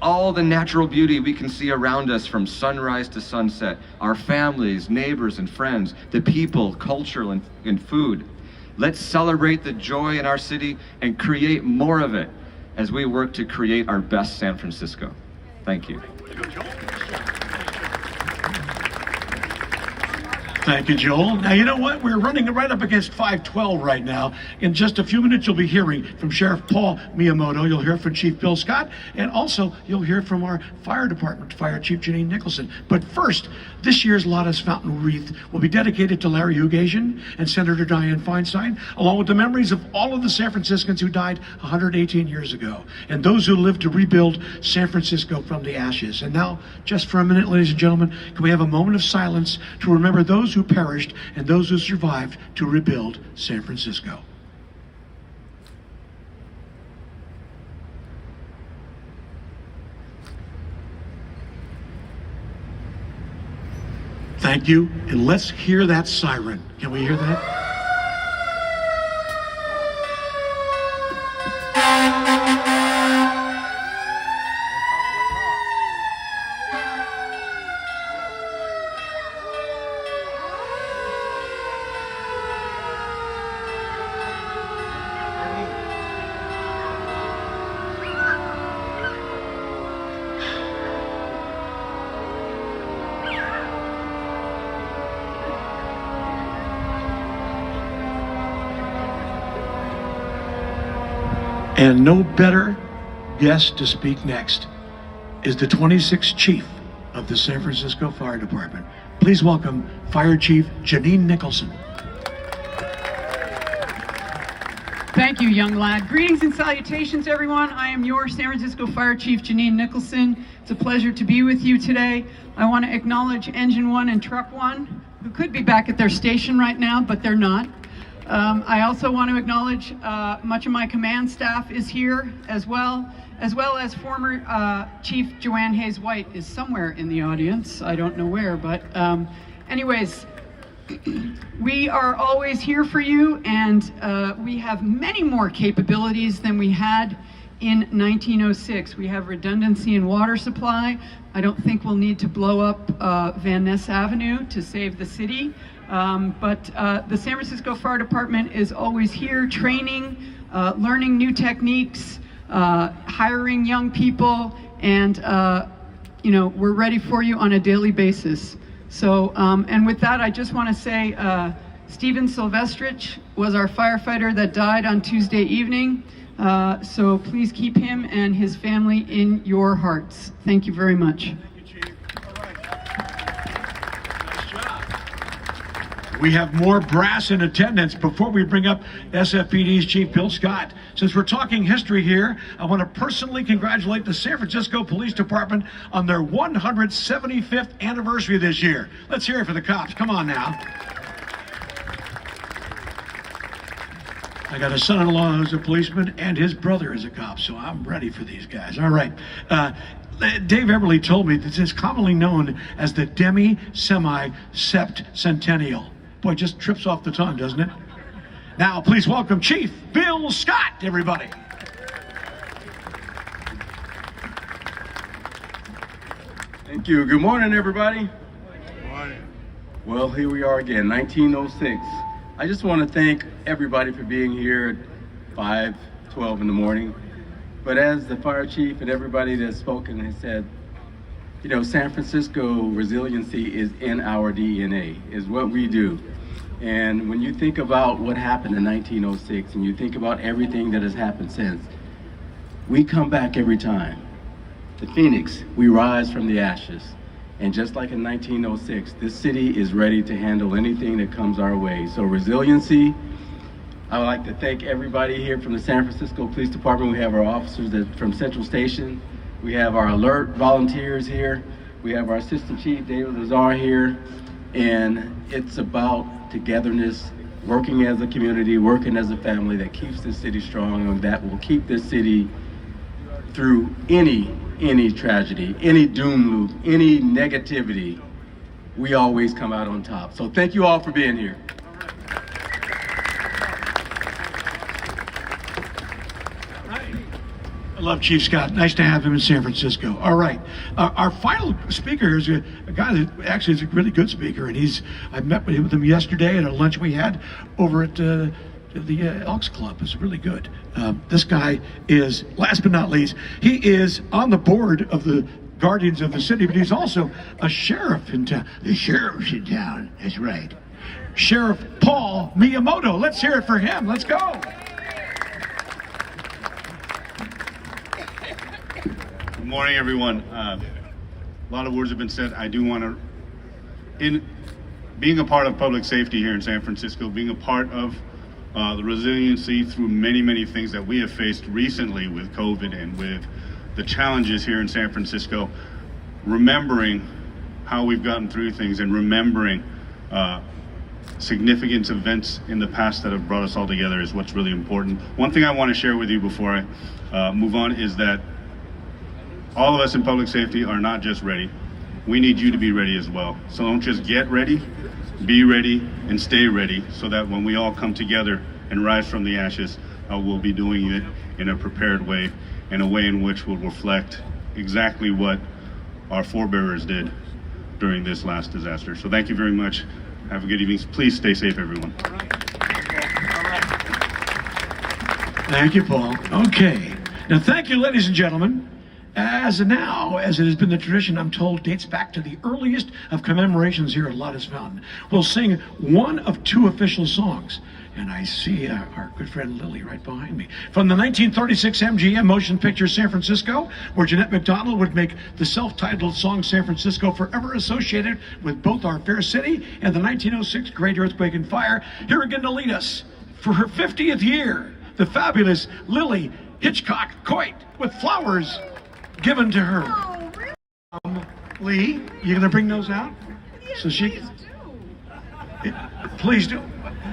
All the natural beauty we can see around us from sunrise to sunset, our families, neighbors, and friends, the people, culture, and food. Let's celebrate the joy in our city and create more of it as we work to create our best San Francisco. Thank you. Thank you, Joel. Now, you know what? We're running right up against 5:12 right now. In just a few minutes, you'll be hearing from Sheriff Paul Miyamoto. You'll hear from Chief Bill Scott. And also, you'll hear from our fire department, Fire Chief Janine Nicholson. But first, this year's Lis Fountain wreath will be dedicated to Larry Hugasian and Senator Dianne Feinstein, along with the memories of all of the San Franciscans who died 118 years ago, and those who lived to rebuild San Francisco from the ashes. And now, just for a minute, ladies and gentlemen, can we have a moment of silence to remember those who perished and those who survived to rebuild San Francisco. Thank you, and let's hear that siren. Can we hear that? And no better guest to speak next is the 26th Chief of the San Francisco Fire Department. Please welcome Fire Chief Janine Nicholson. Thank you, young lad. Greetings and salutations, everyone. I am your San Francisco Fire Chief, Janine Nicholson. It's a pleasure to be with you today. I want to acknowledge Engine 1 and Truck 1, who could be back at their station right now, but they're not. I also want to acknowledge much of my command staff is here as well as former Chief Joanne Hayes White is somewhere in the audience. I don't know where, but anyways, we are always here for you, and we have many more capabilities than we had in 1906. We have redundancy in water supply. I don't think we'll need to blow up Van Ness Avenue to save the city. But the San Francisco Fire Department is always here training, learning new techniques, hiring young people, and we're ready for you on a daily basis. So, and with that, I just want to say Steven Silvestrich was our firefighter that died on Tuesday evening. So please keep him and his family in your hearts. Thank you very much. Thank you, We have more brass in attendance. Before we bring up SFPD's Chief Bill Scott, since we're talking history here, I want to personally congratulate the San Francisco Police Department on their 175th anniversary this year. Let's hear it for the cops. Come on now. I got a son-in-law who's a policeman, and his brother is a cop, so I'm ready for these guys. All right. Dave Everly told me this is commonly known as the Demi-Semi-Sept Centennial. Boy, it just trips off the tongue, doesn't it? Now, please welcome Chief Bill Scott, everybody. Thank you. Good morning, everybody. Good morning. Well, here we are again, 1906. I just want to thank everybody for being here at 5:12 in the morning. But as the fire chief and everybody that's spoken has said, you know, San Francisco resiliency is in our DNA, is what we do. And when you think about what happened in 1906 and you think about everything that has happened since, we come back every time. The Phoenix, we rise from the ashes. And just like in 1906, this city is ready to handle anything that comes our way. So resiliency, I would like to thank everybody here from the San Francisco Police Department. We have our officers from Central Station. We have our alert volunteers here. We have our Assistant Chief, David Lazar, here. And it's about togetherness, working as a community, working as a family that keeps this city strong and that will keep this city through any tragedy, any doom loop, any negativity. We always come out on top. So thank you all for being here. I love Chief Scott. Nice to have him in San Francisco. All right. Our final speaker is a guy that actually is a really good speaker, and I met with him yesterday at a lunch we had over at the Elks Club. It's really good. This guy is, last but not least, he is on the board of the Guardians of the City, but he's also a sheriff in town. The sheriff's in town. That's right. Sheriff Paul Miyamoto. Let's hear it for him. Let's go. Good morning, everyone. A lot of words have been said. I do want to, being a part of public safety here in San Francisco, being a part of the resiliency through many things that we have faced recently with COVID and with the challenges here in San Francisco, remembering how we've gotten through things and remembering significant events in the past that have brought us all together is what's really important. One thing I want to share with you before I move on is that all of us in public safety are not just ready. We need you to be ready as well. So don't just get ready, be ready and stay ready so that when we all come together and rise from the ashes, we'll be doing it in a prepared way, in a way in which will reflect exactly what our forebearers did during this last disaster. So thank you very much. Have a good evening. Please stay safe, everyone. Thank you, Paul. Okay. Now, thank you, ladies and gentlemen. As it has been the tradition, I'm told, dates back to the earliest of commemorations here at Lis Fountain. We'll sing one of two official songs. And I see our good friend Lily right behind me. From the 1936 MGM motion picture San Francisco, where Jeanette MacDonald would make the self-titled song San Francisco forever associated with both our fair city and the 1906 Great Earthquake and Fire. Here again to lead us for her 50th year, the fabulous Lily Hitchcock Coit with flowers given to her. Lee, you gonna bring those out? So she can. Please do.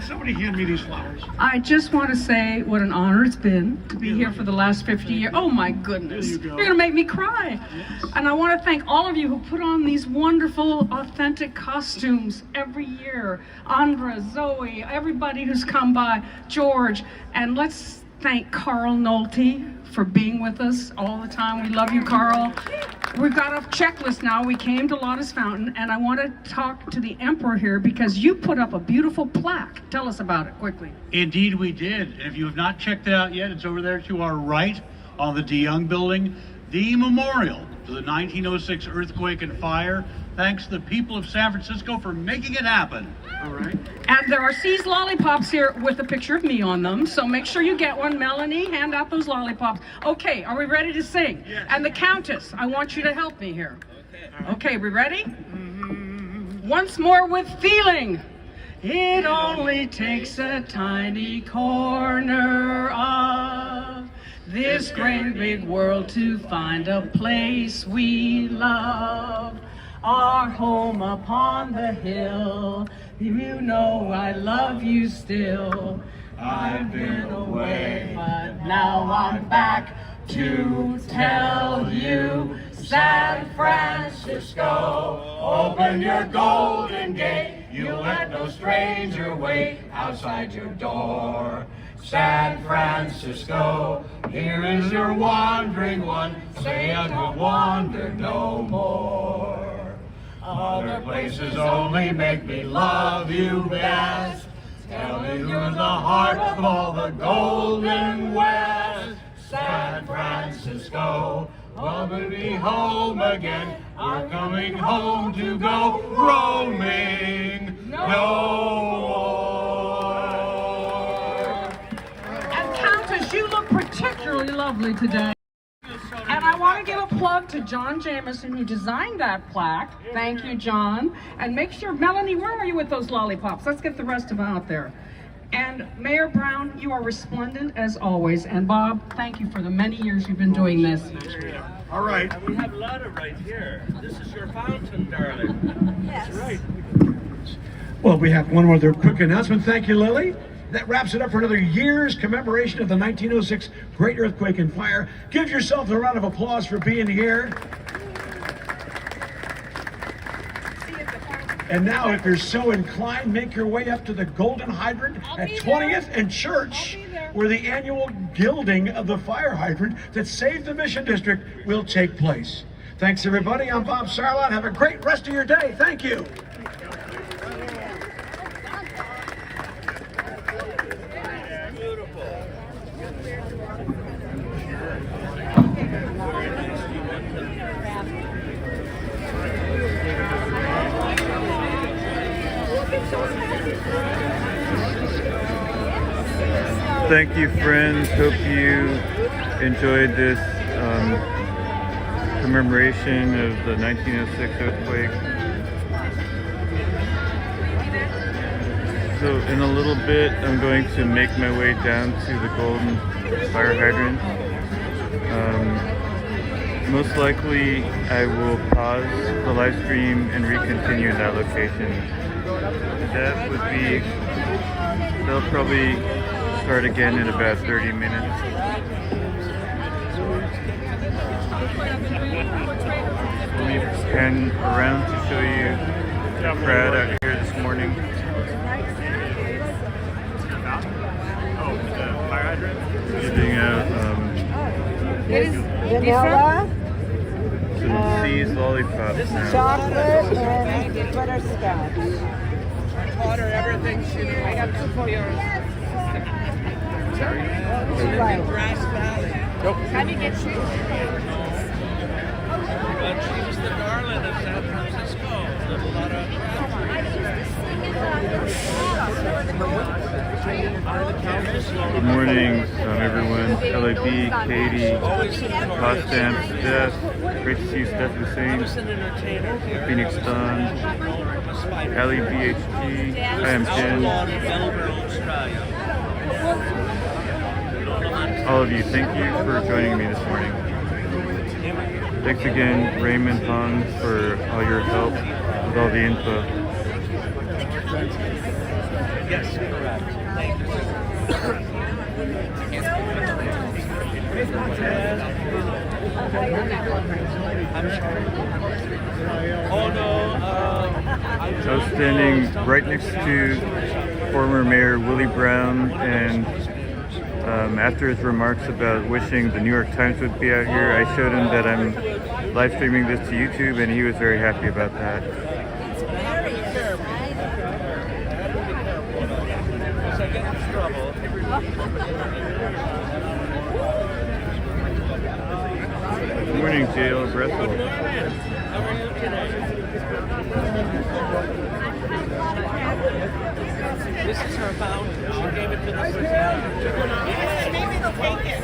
Somebody hand me these flowers. I just want to say what an honor it's been to be here for the last 50 years. Oh my goodness. You're going to make me cry. Yes. And I want to thank all of you who put on these wonderful, authentic costumes every year. Andra, Zoe, everybody who's come by, George. And let's thank Carl Nolte for being with us all the time. We love you, Carl. We've got a checklist now. We came to Lis Fountain, and I want to talk to the Emperor here because you put up a beautiful plaque. Tell us about it quickly. Indeed, we did. And if you have not checked it out yet, it's over there to our right on the DeYoung building. The memorial to the 1906 earthquake and fire. Thanks to the people of San Francisco for making it happen. All right. And there are C's lollipops here with a picture of me on them, so make sure you get one. Melanie, hand out those lollipops. Okay, are we ready to sing? Yes. And the Countess, I want you to help me here. Okay, we ready? Once more with feeling. It only takes a tiny corner of this great big world to find a place we love. Our home upon the hill, you know I love you still. I've been away, but now I'm back to tell you. San Francisco, open your golden gate. You'll let no stranger wait outside your door. San Francisco, here is your wandering one. Say I will wander no more. Other places only make me love you best. Tell me you're the heart of all the golden West. San Francisco, welcome me home again. We're coming home to go roaming no more. And Countess, you look particularly lovely today. And I want to give a plug to John Jameson, who designed that plaque. Thank you, John. And make sure, Melanie, where are you with those lollipops? Let's get the rest of them out there. And Mayor Brown, you are resplendent as always. And Bob, thank you for the many years you've been doing this. All right. And we have Lotta right here. This is your fountain, darling. Yes. That's right. Well, we have one other quick announcement. Thank you, Lily. That wraps it up for another year's commemoration of the 1906 Great Earthquake and Fire. Give yourself a round of applause for being here. And now, if you're so inclined, make your way up to the Golden Hydrant at 20th and Church, where the annual gilding of the fire hydrant that saved the Mission District will take place. Thanks, everybody. I'm Bob Sarlott. Have a great rest of your day. Thank you. Thank you, friends. Hope you enjoyed this commemoration of the 1906 earthquake. So in a little bit, I'm going to make my way down to the Golden Fire Hydrant. Most likely, I will pause the live stream and recontinue in that location. That would be, they'll probably start again in about 30 minutes. Let me pan around to show you the crowd out here this morning. Giving out vanilla, some C's lollipops now. chocolate, and butterscotch. Water, everything. I got two for yours. Grass Valley. How do you get shoes? But she was the darling of San Francisco. There's a lot of Good morning, everyone. LAB, Katie, Potsdam, Steph. Great to see you, Steph Hussein. Phoenix Don, Ali BHG. I am Jen. All of you, thank you for joining me this morning. Thanks again, Raymond Hong, for all your help with all the info. Yes, correct. Thank you. I'm sorry. Oh no. I was standing right next to former Mayor Willie Brown, and after his remarks about wishing the New York Times would be out here, I showed him that I'm live streaming this to YouTube, and he was very happy about that. Good morning, J.L. Bressel. This is her fountain. She gave it to the first. Maybe they'll take it.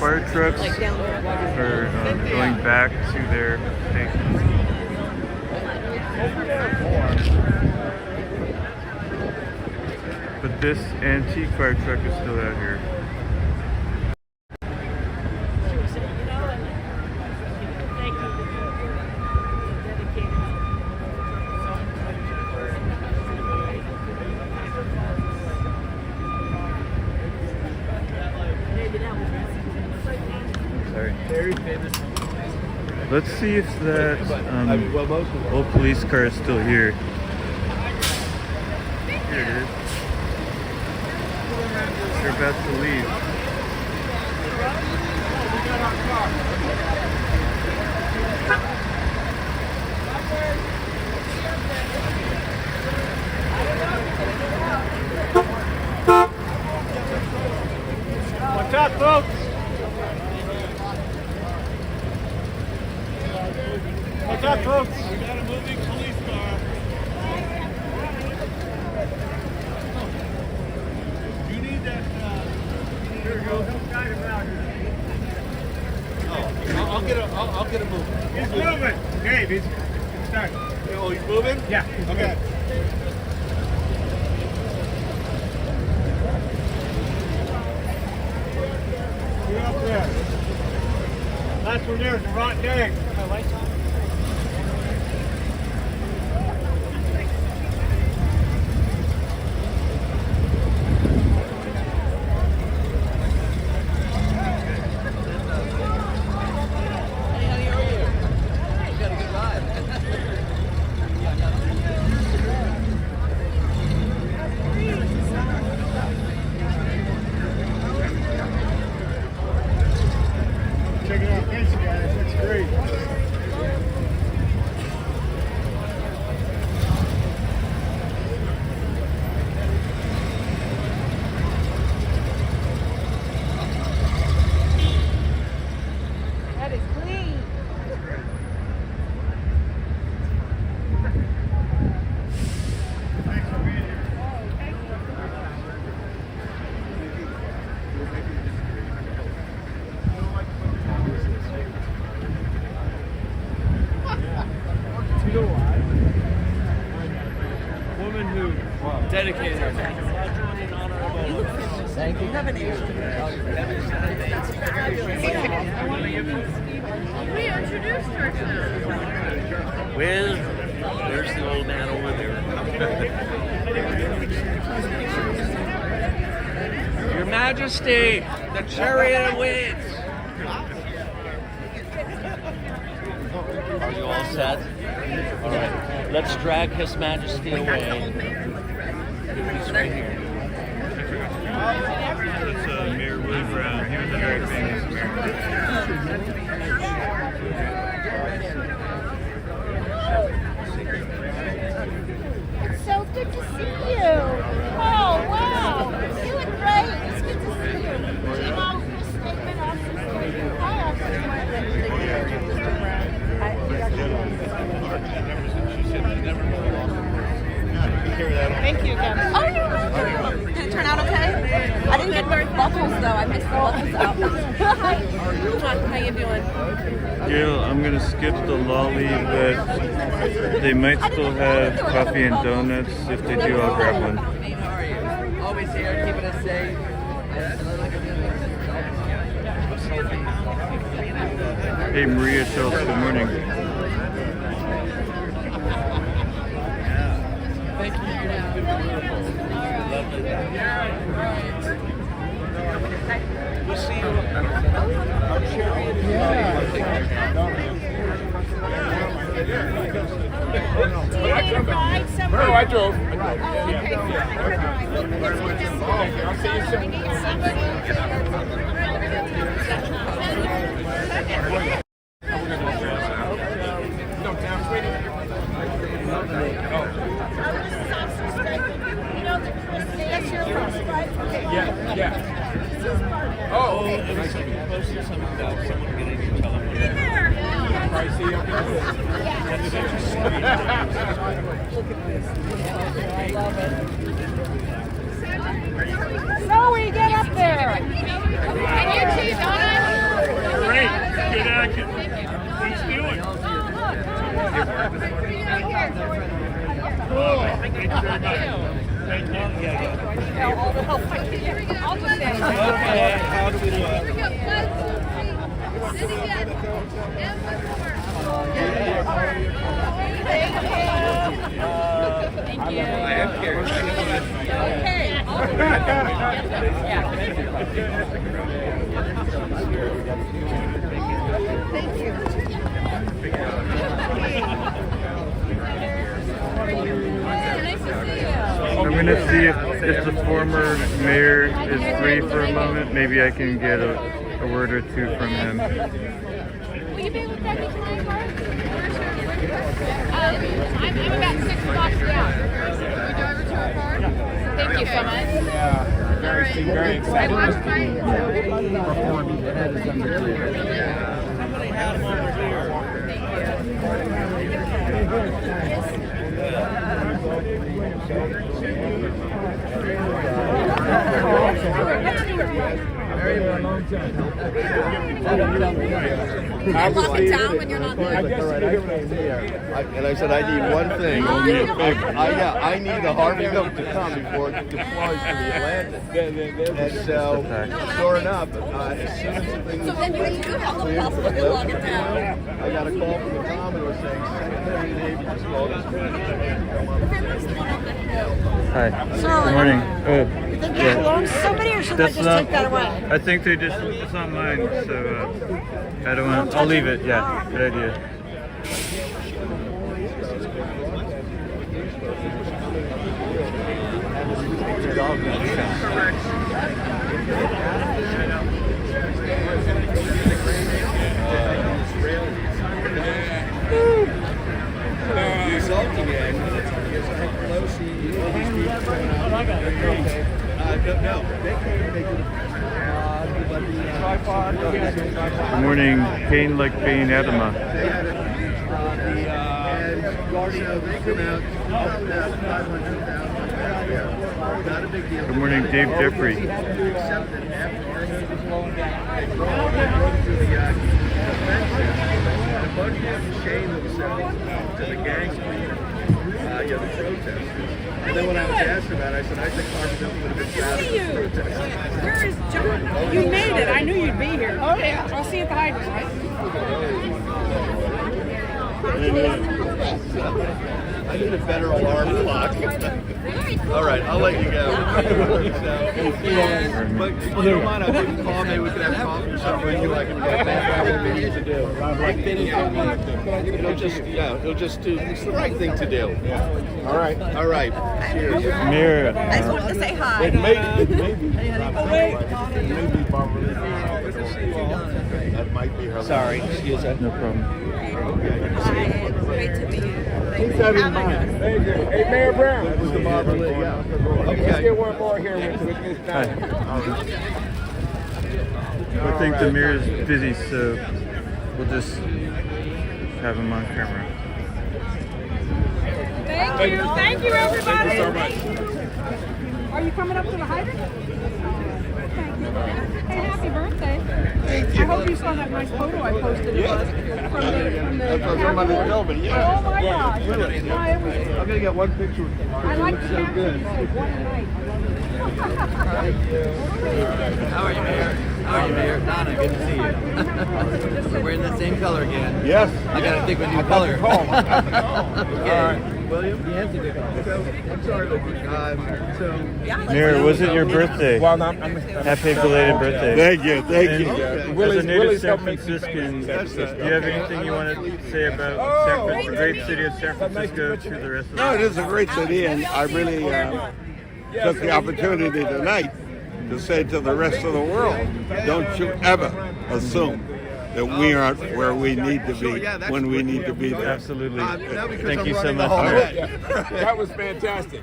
fire trucks are going back to their stations. But this antique fire truck is still out here. Sorry. Very famous. Let's see if that old police car is still here. Here it is. They're about to leave. What's up, folks? What's up, folks? We got a moving police car. You need that, here we go. Guide him out here. Oh, I'll get him moving. He's moving. Gabe, he's starting. Oh, he's moving? Yeah. Okay. Get up there. Last one there is the rotten egg. My lights on? Check it out, thanks guys, that's great. That is clean. Thanks for being here. You know why? Woman who dedicated herself. Thank you. Have an We introduced ourselves. Well, there's the old man over there. Your Majesty, the chariot awaits. Are you all set? All right, let's drag His Majesty away. He's right here. That's Mayor Willie Brown. He was a very famous mayor. It's so good to see you. Oh, wow. You look great. It's good to see you. Came out with a statement off the stage. Hi, Thank you again. Oh, you're welcome. Did it turn out okay? I didn't get the bubbles though. I missed the bubbles out. How you doing? Gail, I'm gonna skip the lolly, but they might still have coffee and donuts. If they do, I'll grab one. Always here, keeping us safe. Hey Maria, tell us good morning. Thank you. We'll see you. Our chariot. No, I drove. Oh, okay. I'll see you soon. Yeah. Oh, it was posted something about someone getting to tell them what probably see up there. I love it. Zoe, get up there. And you too, Donna. Good action. Keep stealing. Oh, thank you very much. Thank you. I'll just say. Okay, how do we do it? Thank you. I'm gonna see if the former mayor is free for a moment. Maybe I can get a word or two from him. Will you be able to drive me to my car? I'm about 6 blocks down. Will you drive her to her car? Thank you so much. Very excited to perform. Somebody had him over here. I lock it down when you're not there. And I said, I need one thing. I need the Harvey milk to come before it deploys to the Atlantic. And so, sure enough, as soon as the thing was lock it down. I got a call from the Commodore saying, Secretary of the Navy just called us. Hi. Sorry. Good morning. Oh, You think that belongs to somebody, or should I just take that away? I think they just, it's not mine, so I don't want, I'll leave it, yeah, good idea. Resulting in Pelosi, all these people coming out. No, they came, they did Good morning, Kane like Bane Adama. Good morning, Dave Jeffrey. And then when I was asked about it, I said, I think Harvey Milk would have been proud of the protest. Where is John? You made it. I knew you'd be here. Oh, yeah. I'll see you at the Hydrant, right? I need a better alarm clock. All right, I'll let you go. But if you don't mind, I wouldn't call. Maybe we could have coffee or something. You like it to do. It'll just do. It's the right thing to do. All right. Cheers. Mira. I just wanted to say hi. That might be her. Sorry, excuse me. No problem. Great to meet you. Keep that in mind. Hey, Mayor Brown. That was the Barbara Lee, yeah. Let's get one more here with this Hi. time. I think the mirror's busy, so we'll just have him on camera. Thank you, everybody. Thank you so much. Are you coming up to the Hydrant? Thank you. Hey, happy birthday. Thank you. I hope you saw that nice photo I posted. Yeah. From the That's what somebody told me, yeah. Oh my gosh. No, it was, I'm going to get one picture with you. I like the so good. caption. What a night. How are you, Mayor? How are you, Mayor? Donna, good to see you. We're wearing the same color again. Yes. I gotta think with new color. Okay. All right. William? Yes, you did. So, I'm sorry, Mira, was it your birthday? Well, Happy belated birthday. Thank you. And as a native San Franciscan, do you have anything you want to say about the great city of San Francisco to the rest of the No, it is a great city, and I really took the opportunity tonight to say to the rest of the world, don't you ever assume that we aren't where we need to be when we need to be there. Absolutely. Thank you so running the much. whole Mayor. day. That was fantastic.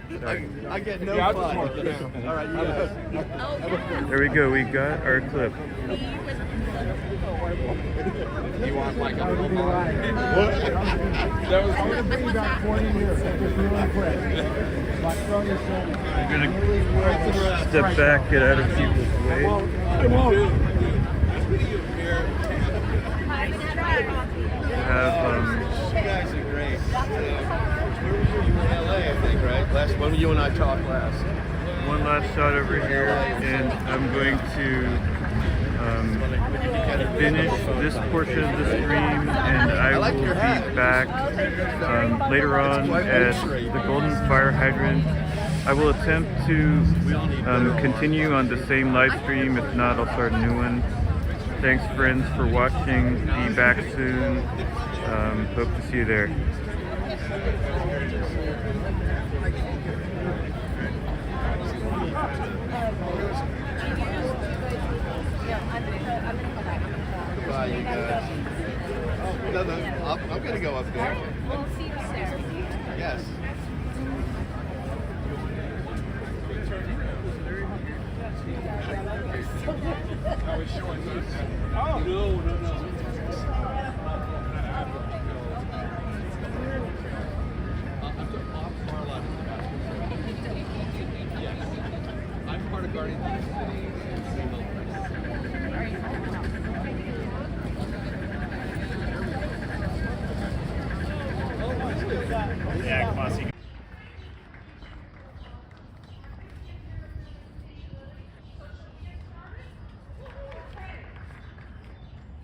I get no Yeah, I fun. just wanted to- All right, you guys. There we go. We got our clip. You want like a That was about 20 years. I was really impressed. My son is I'm gonna step back, get out of people's way. Come on. When you and I talked last. One last shot over here, and I'm going to finish this portion of the stream, and I will be back later on at the Golden Fire Hydrant. I will attempt to continue on the same live stream. If not, I'll start a new one. Thanks, friends, for watching. Be back soon. Hope to see you there. Bye, you guys. No, I'm going to go up there. We'll see you there. Yes. Oh, no. I'm part of Guardian of the City. Yeah, come on, see.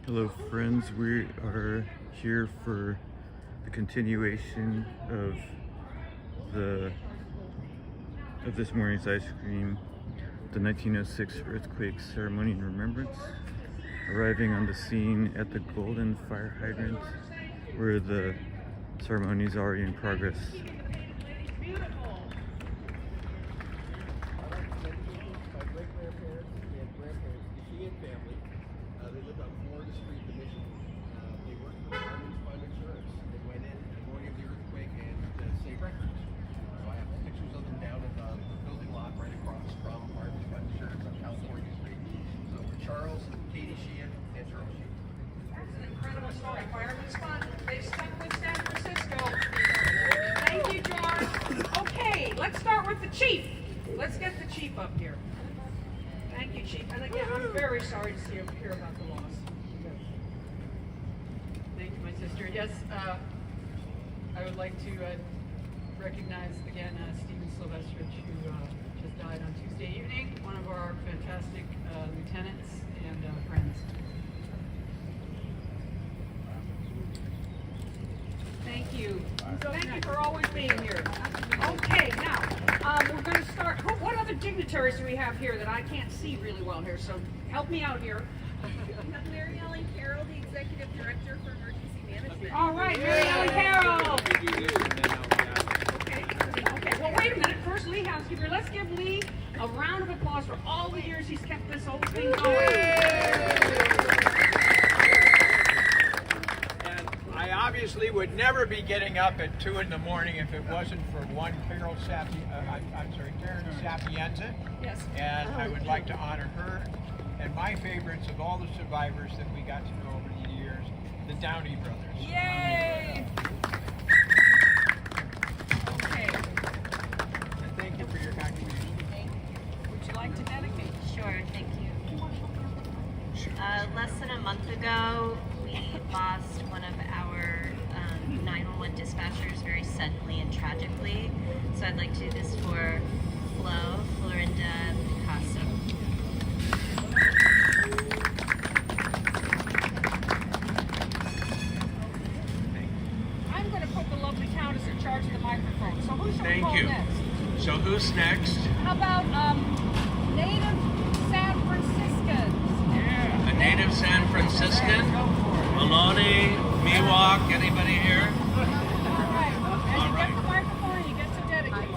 Hello, friends. We are here for the continuation of this morning's ice cream, the 1906 earthquake ceremony in remembrance. Arriving on the scene at the Golden Fire Hydrant, where the ceremony is already in progress. They lived on Florida Street, the Mission. They worked for Insurance. They went in the morning of the earthquake and saved records. So I have pictures of them down in the building lot right across from Harvey's Fund Insurance on California Street. So Charles, Katie Sheehan, and Charles Sheehan. That's an incredible story. Fireman's Fund. They stuck with San Francisco. Thank you, George. Okay, let's start with the chief. Let's get the chief up here. Thank you, Chief. And again, I'm very sorry to hear about the loss. Thank you, my sister. Yes, I would like to recognize again Stephen Silvestrich, who just died on Tuesday evening, one of our fantastic lieutenants and friends. Thank you. Thank you for always being here. Okay, now, we're going to start. What other dignitaries do we have here that I can't see really well here? So help me out here. We have Mary Ellen Carroll, the Executive Director for Emergency Management. All right, Mary Ellen Carroll. Okay, well, wait a minute. First, Lee Housekeeper. Let's give Lee a round of applause for all the years he's kept this whole thing going. I obviously would never be getting up at 2 in the morning if it wasn't for one Karen Sapienza. Yes. And I would like to honor her and my favorites of all the survivors that we got to know over the years, the Downey brothers. Yay! Okay. And thank you for your contribution. Would you like to dedicate? Sure, thank you. Less than a month ago, we lost one of our 911 dispatchers very suddenly and tragically. So I'd like to do this for Florinda Picasso. I'm going to put the lovely Countess in charge of the microphone. So who should we call Thank you. next? So who's next? How about native San Franciscans? Yeah. A native San Franciscan? Maloney, Miwok, anybody here? All right. And you get the microphone and you get to dedicate.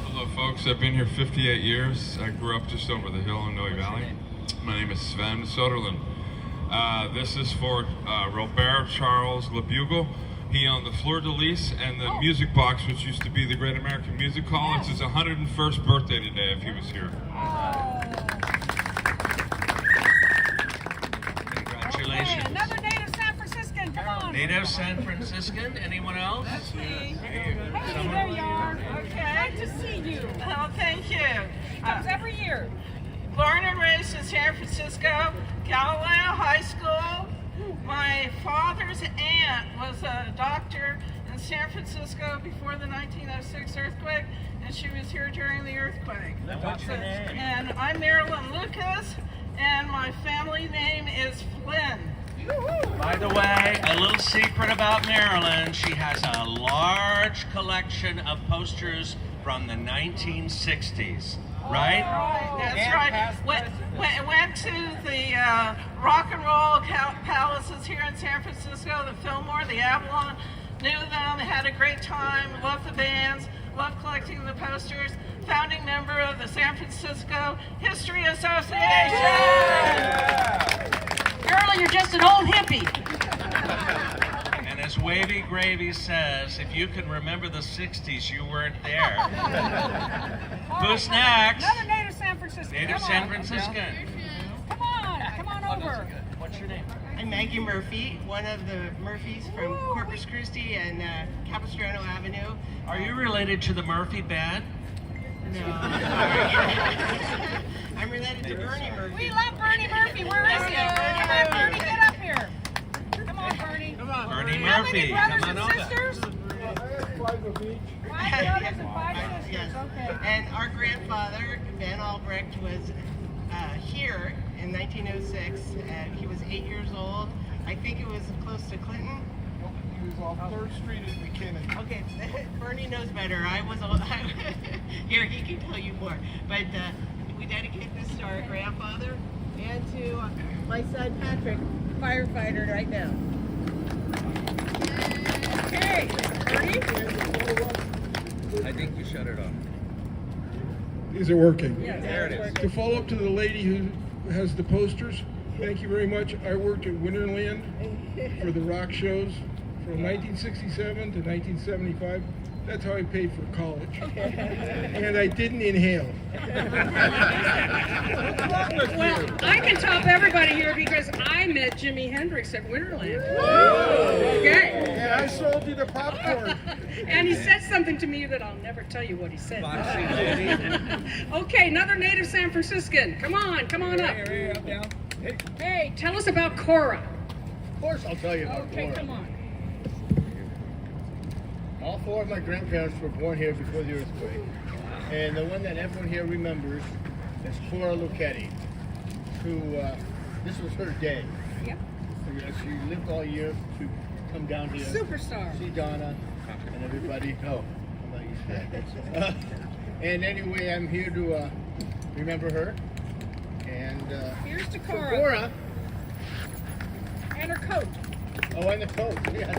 Hello folks, I've been here 58 years. I grew up just over the hill in Noe Valley. My name is Sven Soderlund. This is for Robert Charles LeBugle. He owned the Fleur de Lis and the Music Box, which used to be the Great American Music Hall. It's his 101st birthday today if he was here. Congratulations. Okay, another native San Franciscan, come on. Native San Franciscan, anyone else? That's me. Hey, there you are. Okay. Great to see you. Oh, thank you. He comes every year. Born and raised in San Francisco, Galileo High School. My father's aunt was a doctor in in San Francisco before the 1906 earthquake, and she was here during the earthquake. What's your name? And I'm Marilyn Lucas, and my family name is Flynn. By the way, a little secret about Marilyn, she has a large collection of posters from the 1960s, right? That's right. Went to the rock and roll palaces here in San Francisco, the Fillmore, the Avalon, knew them, had a great time, loved the bands, loved collecting the posters, founding member of the San Francisco History Association. Girl, you're just an old hippie. And as Wavy Gravy says, if you can remember the 60s, you weren't there. Who's next? Another native San Franciscan. Native San Franciscan. Come on over. What's your name? I'm Maggie Murphy, one of the Murphys from Corpus Christi and Capistrano Avenue. Are you related to the Murphy band? No. I'm related to Bernie Murphy. We love Bernie Murphy. Where is he? Come on, Bernie, get up here. Come on, Bernie. Come on. Bernie How Murphy. many brothers Come on and over. sisters? 5 brothers and 5 sisters. Yes. Okay. And our grandfather, Ben Albrecht, was here in 1906. He was 8 years old. I think it was close to Clinton. He was off 3rd Street in McKinnon. Okay, Bernie knows better. I was here. He can tell you more. But we dedicate this to our grandfather and to my son Patrick, firefighter right now. Okay, Bernie. I think you shut it off. Is it working? Yes, There it is. To follow up to the lady who has the posters, thank you very much. I worked at Winterland for the rock shows from 1967 to 1975. That's how I paid for college. And I didn't inhale. Well, I can top everybody here because I met Jimi Hendrix at Winterland. Okay. And I sold you the popcorn. And he said something to me that I'll never tell you what he said. Okay, another native San Franciscan. Come on up. Hey, tell us about Cora. Of course I'll tell you about Okay, Cora. come on. All 4 of my grandparents were born here before the earthquake. And the one that everyone here remembers is Cora Lucchetti, who, this was her day. Yep. She lived all year to come down here. Superstar. See Donna and everybody. Oh, I'm not used to that. And anyway, I'm here to remember her. And Here's to for Cora. Cora. And her coat. Oh, and the coat, yes.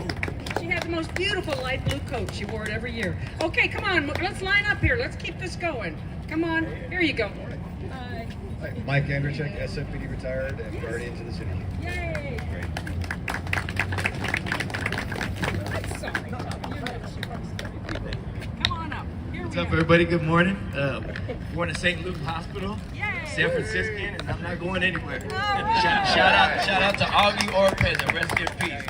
She had the most beautiful light blue coat. She wore it every year. Okay, come on. Let's line up here. Let's keep this going. Come on. Here you go. Hi, Mike Andrzejczyk, SFPD retired and Guardians of the City. Yay! I'm sorry. Come on up. Here What's we up, are. everybody? Good morning. Born at St. Luke Hospital. San Franciscan, and I'm not going anywhere. Shout out to Augie Orpez, rest in peace.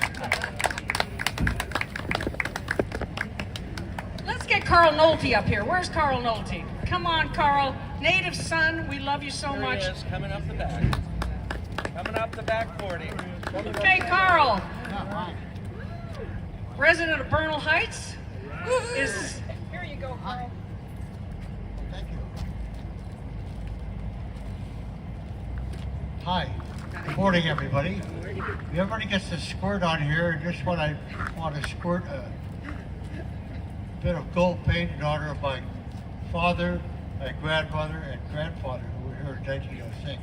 Let's get Carl Nolte up here. Where's Carl Nolte? Come on, Carl. Native son, we love you so much. He is, coming up the back. Coming up the back 40. Okay, Carl. Resident of Bernal Heights is. Here you go, Carl. Hi. Good morning, everybody. Everybody gets to squirt on here, and just want to squirt a bit of gold paint in honor of my father, my grandmother, and grandfather who were here in 1906.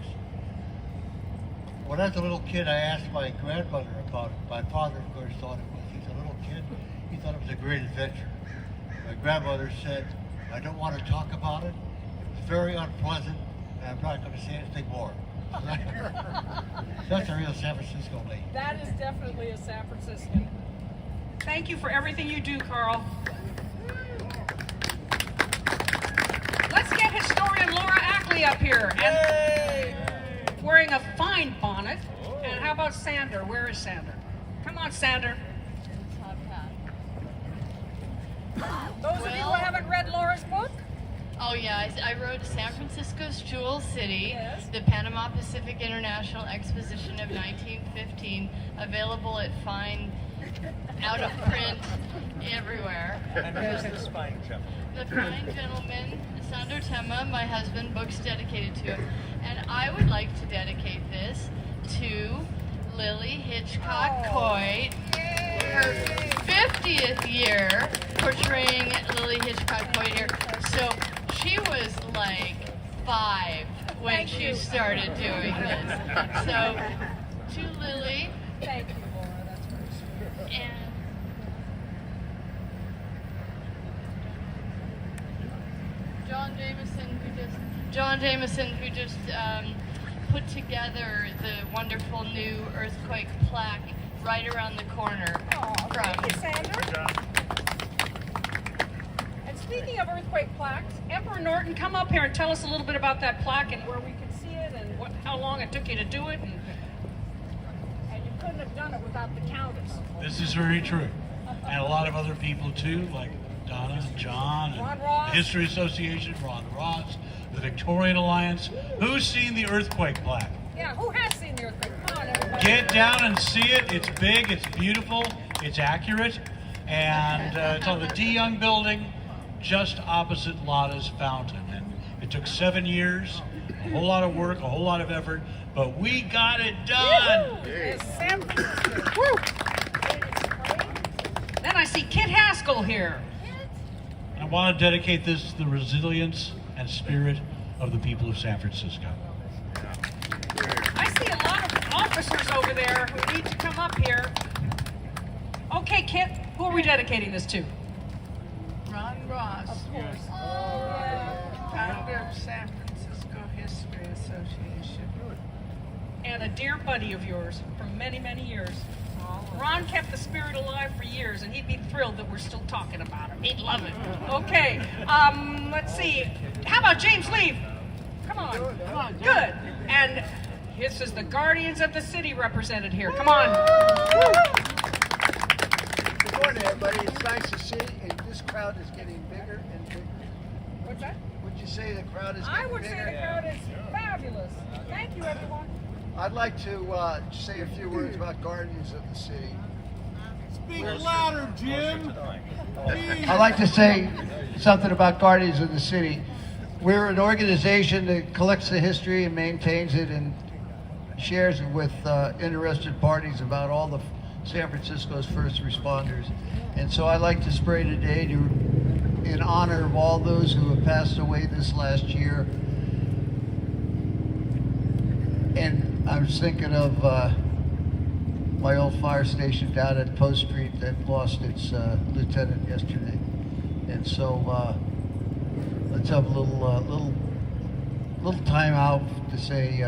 When I was a little kid, I asked my grandmother about it. My father, of course, thought it was, he's a little kid, he thought it was a great adventure. My grandmother said, I don't want to talk about it. It was very unpleasant, and I'm not going to say anything more. That's a real San Francisco lady. That is definitely a San Franciscan. Thank you for everything you do, Carl. Let's get historian Laura Ackley up here. And wearing a fine bonnet. And how about Sander? Where is Sander? Come on, Sander. Those of you who haven't read Laura's book? Oh yeah, I wrote San Francisco's Jewel City, the Panama Pacific International Exposition of 1915, available at fine out of print everywhere. And who's this fine gentleman? The fine gentleman, Sandro Tema, my husband, books dedicated to him. And I would like to dedicate this to Lily Hitchcock Coit, her 50th year portraying Lily Hitchcock Coit here. So she was like 5 when she started doing this. So to Lily. Thank you, Laura. That's very sweet. And John Jameson, who just put together the wonderful new earthquake plaque right around the corner from. Thank you, Sandra. And speaking of earthquake plaques, Emperor Norton, come up here and tell us a little bit about that plaque and where we can see it and how long it took you to do it. And you couldn't have done it without the Countess. This is very true. And a lot of other people too, like Donna and John, and the History Association, Ron Ross, the Victorian Alliance. Who's seen the earthquake plaque? Yeah, who has seen the earthquake? Come on, everybody. Get down and see it. It's big, it's beautiful, it's accurate, and it's on the D. Young building, just opposite Lotta's Fountain. And it took 7 years, a whole lot of work, a whole lot of effort, but we got it done. Then I see Kit Haskell here. I want to dedicate this to the resilience and spirit of the people of San Francisco. I see a lot of officers over there who need to come up here. Okay, Kit, who are we dedicating this to? Ron Ross. Of course. Founder of San Francisco History Association. And a dear buddy of yours from many, many years. Ron kept the spirit alive for years, and he'd be thrilled that we're still talking about him. He'd love it. Okay, let's see. How about James Lee? Come on. Come on. Good. And this is the Guardians of the City represented here. Come on. Good morning, everybody. It's nice to see, and this crowd is getting bigger and bigger. What's that? Would you say the crowd is getting bigger? I would say the crowd is fabulous. Thank you, everyone. I'd like to say a few words about Guardians of the City. Speak louder, Jim. I'd like to say something about Guardians of the City. We're an organization that collects the history and maintains it and shares it with interested parties about all the San Francisco's first responders. And so I'd like to spray today in honor of all those who have passed away this last year. And I was thinking of my old fire station down at Post Street that lost its lieutenant yesterday. And so let's have a little time out to say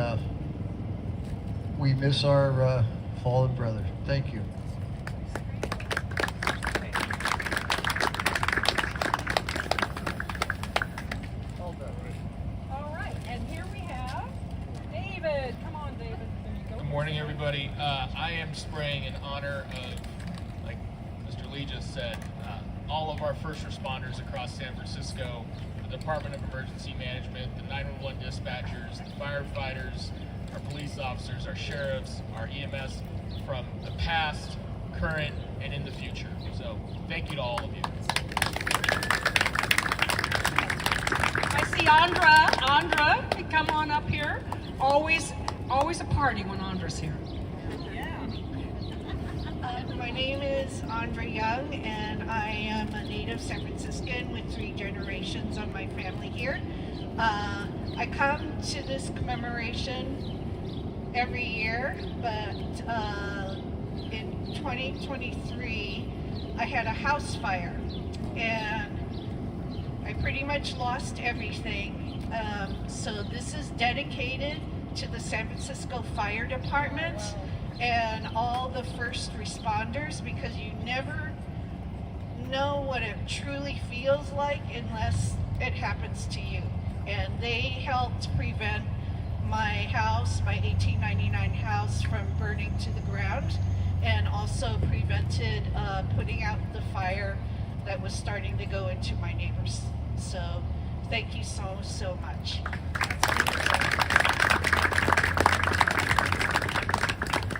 we miss our fallen brother. Thank you. All right, and here we have David. Come on, David. There you go. Good morning, everybody. I am spraying in honor of, like Mr. Lee just said, all of our first responders across San Francisco, the Department of Emergency Management, the 911 dispatchers, the firefighters, our police officers, our sheriffs, our EMS from the past, current, and in the future. So thank you to all of you. I see Andra. Andra, come on up here. Always a party when Andra's here. My name is Andra Young, and I am a native San Franciscan with 3 generations of my family here. I come to this commemoration every year, but in 2023, I had a house fire, and I pretty much lost everything. So this is dedicated to the San Francisco Fire Department and all the first responders, because you never know what it truly feels like unless it happens to you. And they helped prevent my house, my 1899 house, from burning to the ground, and also prevented putting out the fire that was starting to go into my neighbors. So thank you so much.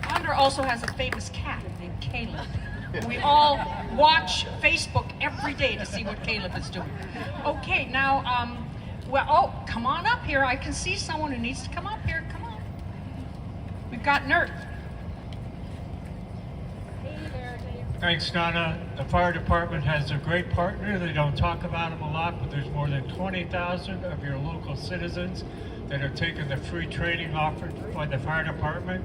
Andra also has a famous cat named Caleb. We all watch Facebook every day to see what Caleb is doing. Okay, now, come on up here. I can see someone who needs to come up here. Come on. We've got Nert. Thanks, Donna. The fire department has a great partner. They don't talk about them a lot, but there's more than 20,000 of your local citizens that have taken the free training offered by the fire department.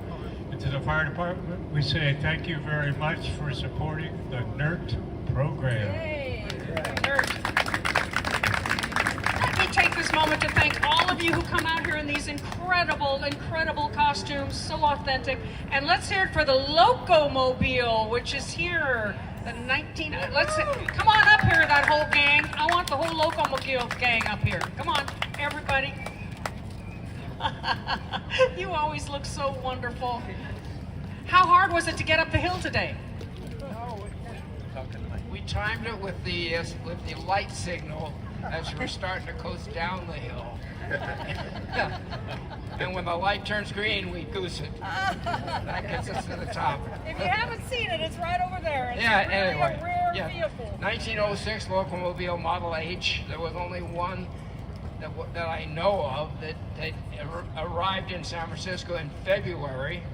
And to the fire department, we say thank you very much for supporting the NERT program. Yay. NERT. Let me take this moment to thank all of you who come out here in these incredible, incredible costumes, so authentic. And let's hear it for the Locomobile, which is here. The 19, come on up here, that whole gang. I want the whole Locomobile gang up here. Come on, everybody. You always look so wonderful. How hard was it to get up the hill today? We timed it with the light signal as we were starting to coast down the hill. And when the light turns green, we goose it. That gets us to the top. If you haven't seen it, it's right over there. It's Yeah, really anyway. a rare Yeah. vehicle. 1906 Locomobile Model H. There was only one that I know of that arrived in San Francisco in February.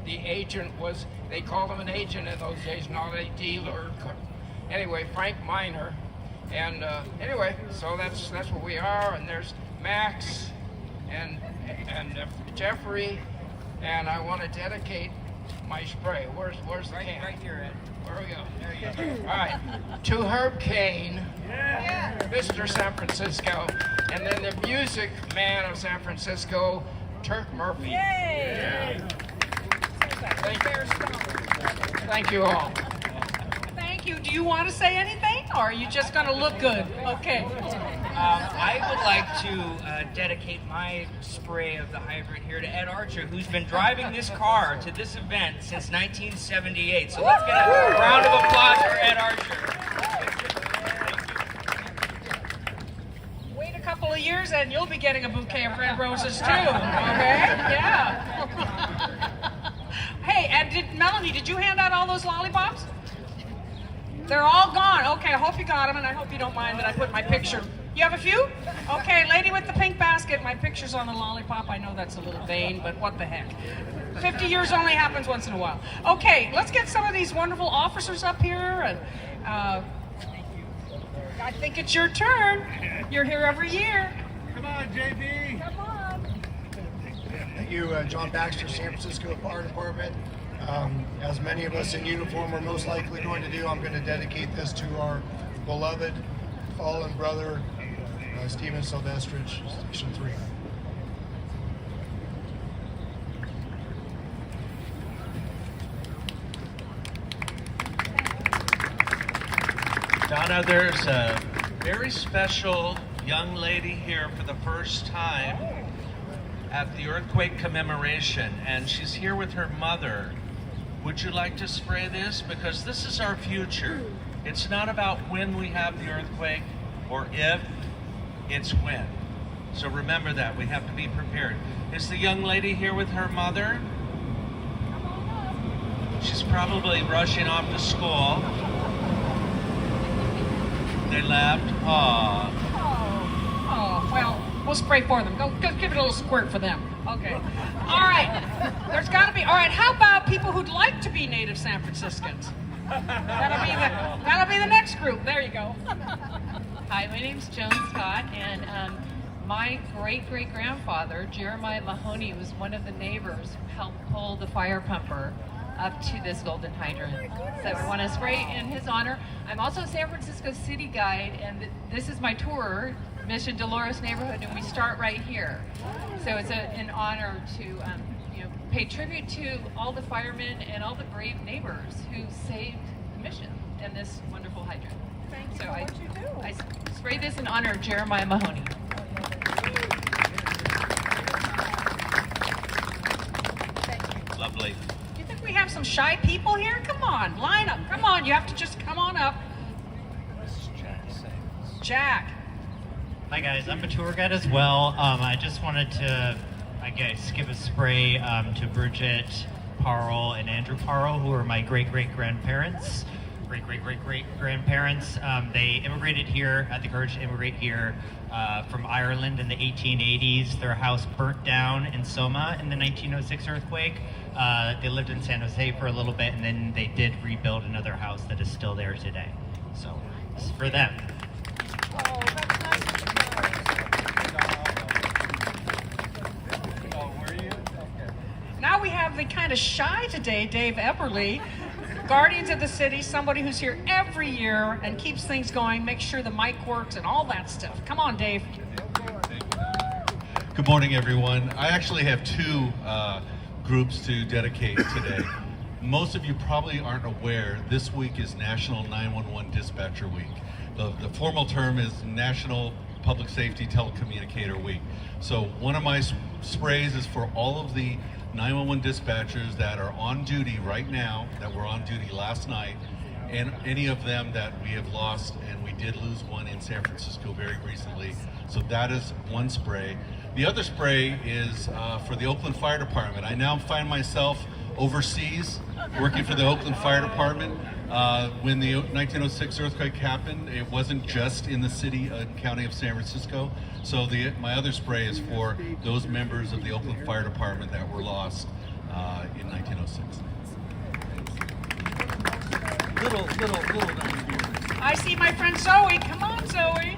The agent was, they called him an agent in those days, not a dealer. Anyway, Frank Miner. And anyway, so that's what we are. And there's Max and Jeffrey. And I want to dedicate my spray. Where's the can? Right here, Ed. Where we go? There you go. All right. To Herb Kane, Mr. San Francisco, and then the music man of San Francisco, Turk Murphy. Yay! Thank you all. Thank you. Do you want to say anything, or are you just going to look good? Okay. I would like to dedicate my spray of the hydrant here to Ed Archer, who's been driving this car to this event since 1978. So let's get a round of applause for Ed Archer. Wait a couple of years and you'll be getting a bouquet of red roses too, okay? Yeah. Hey, and Melanie, did you hand out all those lollipops? They're all gone. Okay, I hope you got them, and I hope you don't mind that I put my picture. You have a few? Okay, lady with the pink basket, my picture's on the lollipop. I know that's a little vain, but what the heck. 50 years only happens once in a while. Okay, let's get some of these wonderful officers up here. And I think it's your turn. You're here every year. Come on, JB. Come on. Thank you, John Baxter, San Francisco Fire Department. As many of us in uniform are most likely going to do, I'm going to dedicate this to our beloved fallen brother, Stephen Silvestrich, Station 3. Donna, there's a very special young lady here for the first time at the earthquake commemoration, and she's here with her mother. Would you like to spray this? Because this is our future. It's not about when we have the earthquake or if, it's when. So remember that, we have to be prepared. Is the young lady here with her mother? She's probably rushing off to school. They left. Aww. Oh, well, we'll spray for them. Go give it a little squirt for them. Okay. All right. There's got to be. All right. How about people who'd like to be native San Franciscans? That'll be the next group. There you go. Hi, my name's Joan Scott, and my great-great-grandfather, Jeremiah Mahoney, was one of the neighbors who helped pull the fire pumper up to this golden hydrant. So I want to spray in his honor. I'm also a San Francisco city guide, and this is my tour, Mission Dolores neighborhood, and we start right here. So it's an honor to pay tribute to all the firemen and all the brave neighbors who saved the mission and this wonderful hydrant. Thank you so for what you do. I spray this in honor of Jeremiah Mahoney. Lovely. You think we have some shy people here? Come on, line up. Come on, you have to just come on up. Jack. Hi guys, I'm a tour guide as well. I just wanted to, give a spray to Bridget Parle and Andrew Parle, who are my great-great-grandparents. Great-great-great-great-grandparents. They immigrated here, had the courage to immigrate here from Ireland in the 1880s. Their house burnt down in Soma in the 1906 earthquake. They lived in San Jose for a little bit, and then they did rebuild another house that is still there today. So this is for them. Now we have the kind of shy today, Dave Eberly, Guardians of the City, somebody who's here every year and keeps things going, makes sure the mic works and all that stuff. Come on, Dave. Good morning, everyone. I actually have two groups to dedicate today. Most of you probably aren't aware, this week is National 911 Dispatcher Week. The formal term is National Public Safety Telecommunicator Week. So one of my sprays is for all of the 911 dispatchers that are on duty right now, that were on duty last night, and any of them that we have lost, and we did lose one in San Francisco very recently. So that is one spray. The other spray is for the Oakland Fire Department. I now find myself overseas working for the Oakland Fire Department. When the 1906 earthquake happened, it wasn't just in the city and county of San Francisco. So my other spray is for those members of the Oakland Fire Department that were lost in 1906. I see my friend Zoe. Come on, Zoe.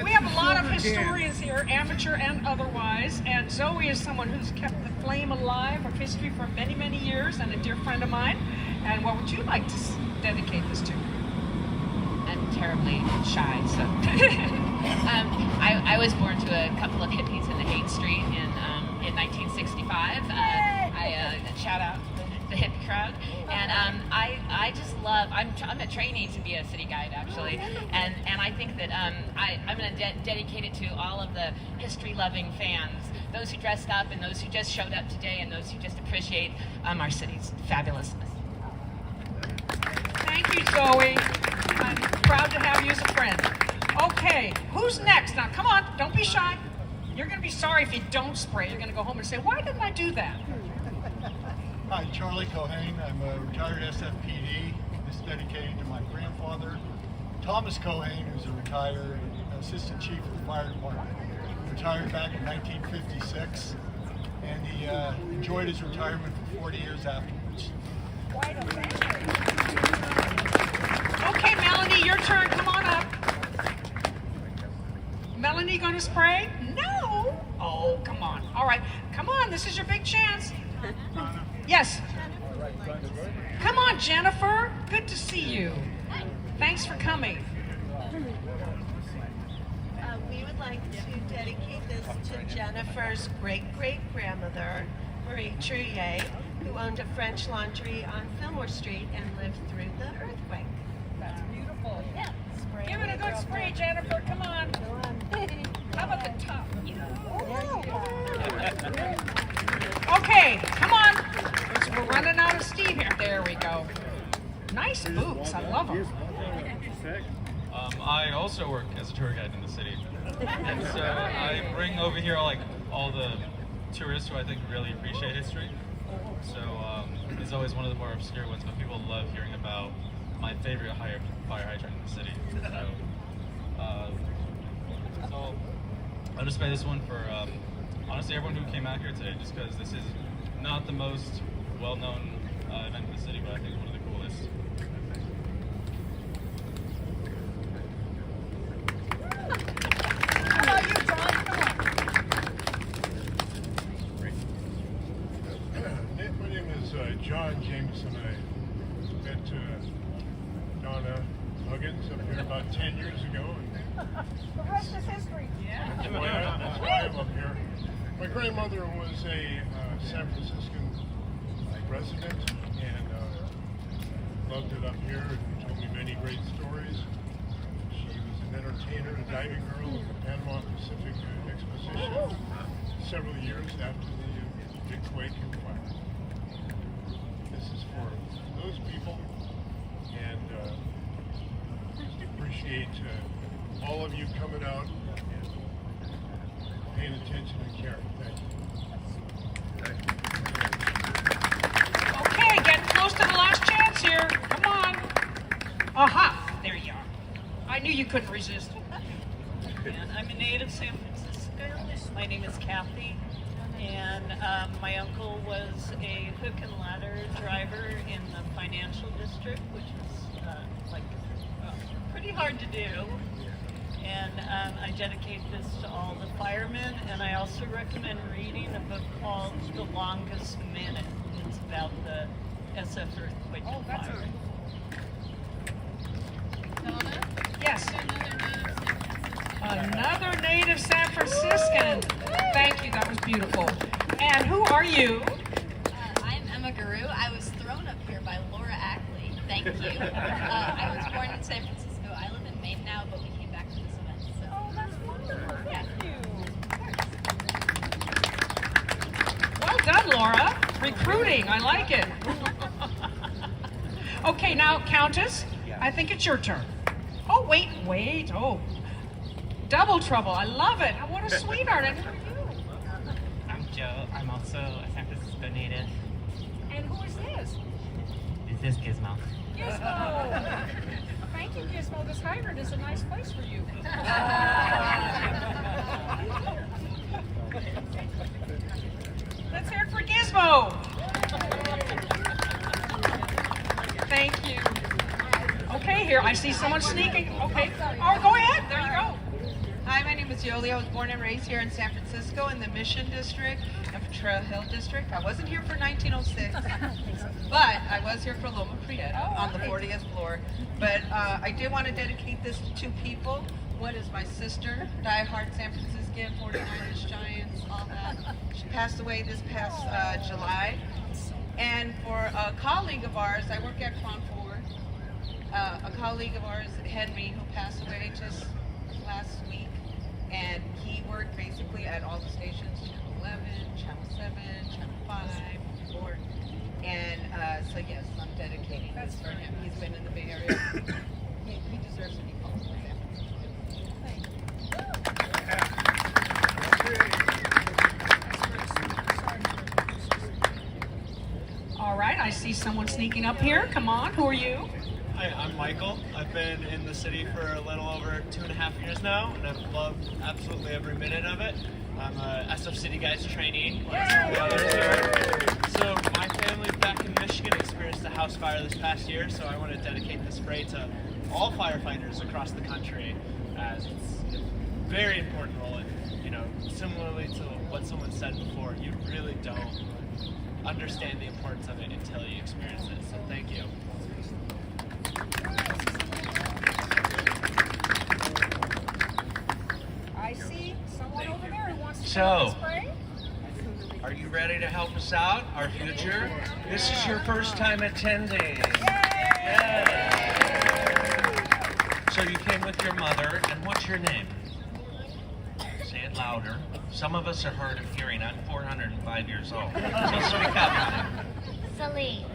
We have a lot of historians here, amateur and otherwise, and Zoe is someone who's kept the flame alive of history for many, many years, and a dear friend of mine. And what would you like to dedicate this to? I'm terribly shy, so I was born to a couple of hippies in the Haight Street in 1965. I shout out the hippie crowd, and I just love. I'm a trainee to be a city guide actually, and I think that I'm going to dedicate it to all of the history-loving fans, those who dressed up and those who just showed up today, and those who just appreciate our city's fabulousness. Thank you, Zoe. I'm proud to have you as a friend. Okay, who's next? Now, come on, don't be shy. You're going to be sorry if you don't spray. You're going to go home and say, why didn't I do that? Hi, Charlie Cohane. I'm a retired SFPD. This is dedicated to my grandfather, Thomas Cohane, who's a retired assistant chief of the fire department. Retired back in 1956, and he enjoyed his retirement for 40 years afterwards. Okay, Melanie, your turn. Come on up. Melanie going to spray? No. Oh, come on. All right. Come on. This is your big chance. Yes. Come on, Jennifer. Good to see you. Thanks for coming. We would like to dedicate this to Jennifer's great-great-grandmother, Marie Trouillet, who owned a French laundry on Fillmore Street and lived through the earthquake. That's beautiful. Yeah. Give it a good spray, Jennifer. Come on. How about the top? Okay, come on. We're running out of steam here. There we go. Nice boots. I love them. I also work as a tour guide in the city, and so I bring over here all the tourists who I think really appreciate history. So it's always one of the more obscure ones, but people love hearing about my favorite fire hydrant in the city. So I'll just play this one for honestly everyone who came out here today, just because this is not the most well-known event in the city, but I think one of the coolest. My name is John Jameson. I met Donna Huggins up here about 10 years ago. The rest is history. Yeah. That's why I'm up here. My grandmother was a San Franciscan resident and loved it up here and told me many great stories. She was an entertainer, a diving girl at the Panama Pacific Exposition several years after the Great Quake and fire. This is for those people, and just appreciate all of you coming out and paying attention and caring. Thank you. Aha! There you are. I knew you couldn't resist. And I'm a native San Francisco. My name is Kathy, and my uncle was a hook and ladder driver in the financial district, which is pretty hard to do. And I dedicate this to all the firemen, and I also recommend reading a book called The Longest Minute. It's about the SF earthquake and fire. Yes. Another native San Franciscan. Thank you, that was beautiful. And who are you? I'm Emma Guru. I was thrown up here by Laura Ackley. Thank you. I was born in San Francisco. I live in Maine now, but we came back for this event. So. Oh, that's wonderful. Thank you. Well done, Laura. Recruiting, I like it. Okay, now, Countess, I think it's your turn. Oh, wait. Oh, double trouble. I love it. What a sweetheart. And who are you? I'm Joe. I'm also a San Francisco native. And who is this? This is Gizmo. Gizmo. Thank you, Gizmo. This Hydrant is a nice place for you. Let's hear it for Gizmo. Thank you. Okay, here, I see someone sneaking. Okay. Oh, go ahead. There you go. Hi, my name is Yoli. I was born and raised here in San Francisco in the Mission District and Trail Hill District. I wasn't here for 1906, but I was here for Loma Prieta on the 40th floor. But I did want to dedicate this to two people. One is my sister, diehard San Franciscan, 49ers, Giants, all that. She passed away this past July. And for a colleague of ours, I work at Con 4, a colleague of ours, Henry, who passed away just last week. And he worked basically at all the stations, Channel 11, Channel 7, Channel 5, 4. And so yes, I'm dedicating this for him. He's been in the Bay Area. He deserves to be called for San Francisco. Thank you. All right, I see someone sneaking up here. Come on, who are you? Hi, I'm Michael. I've been in the city for a little over 2.5 years now, and I've loved absolutely every minute of it. I'm a SF City Guys trainee, like some of the others here. So my family back in Michigan experienced a house fire this past year, so I want to dedicate this spray to all firefighters across the country, as it's a very important role. And, you know, similarly to what someone said before, you really don't understand the importance of it until you experience it. So thank you. I see someone over there who wants to So, spray. are you ready to help us out, our future? This is your first time attending. Yeah. So you came with your mother, and what's your name? Say it louder. Some of us are hard of hearing. I'm 405 years old. So speak up. Celine.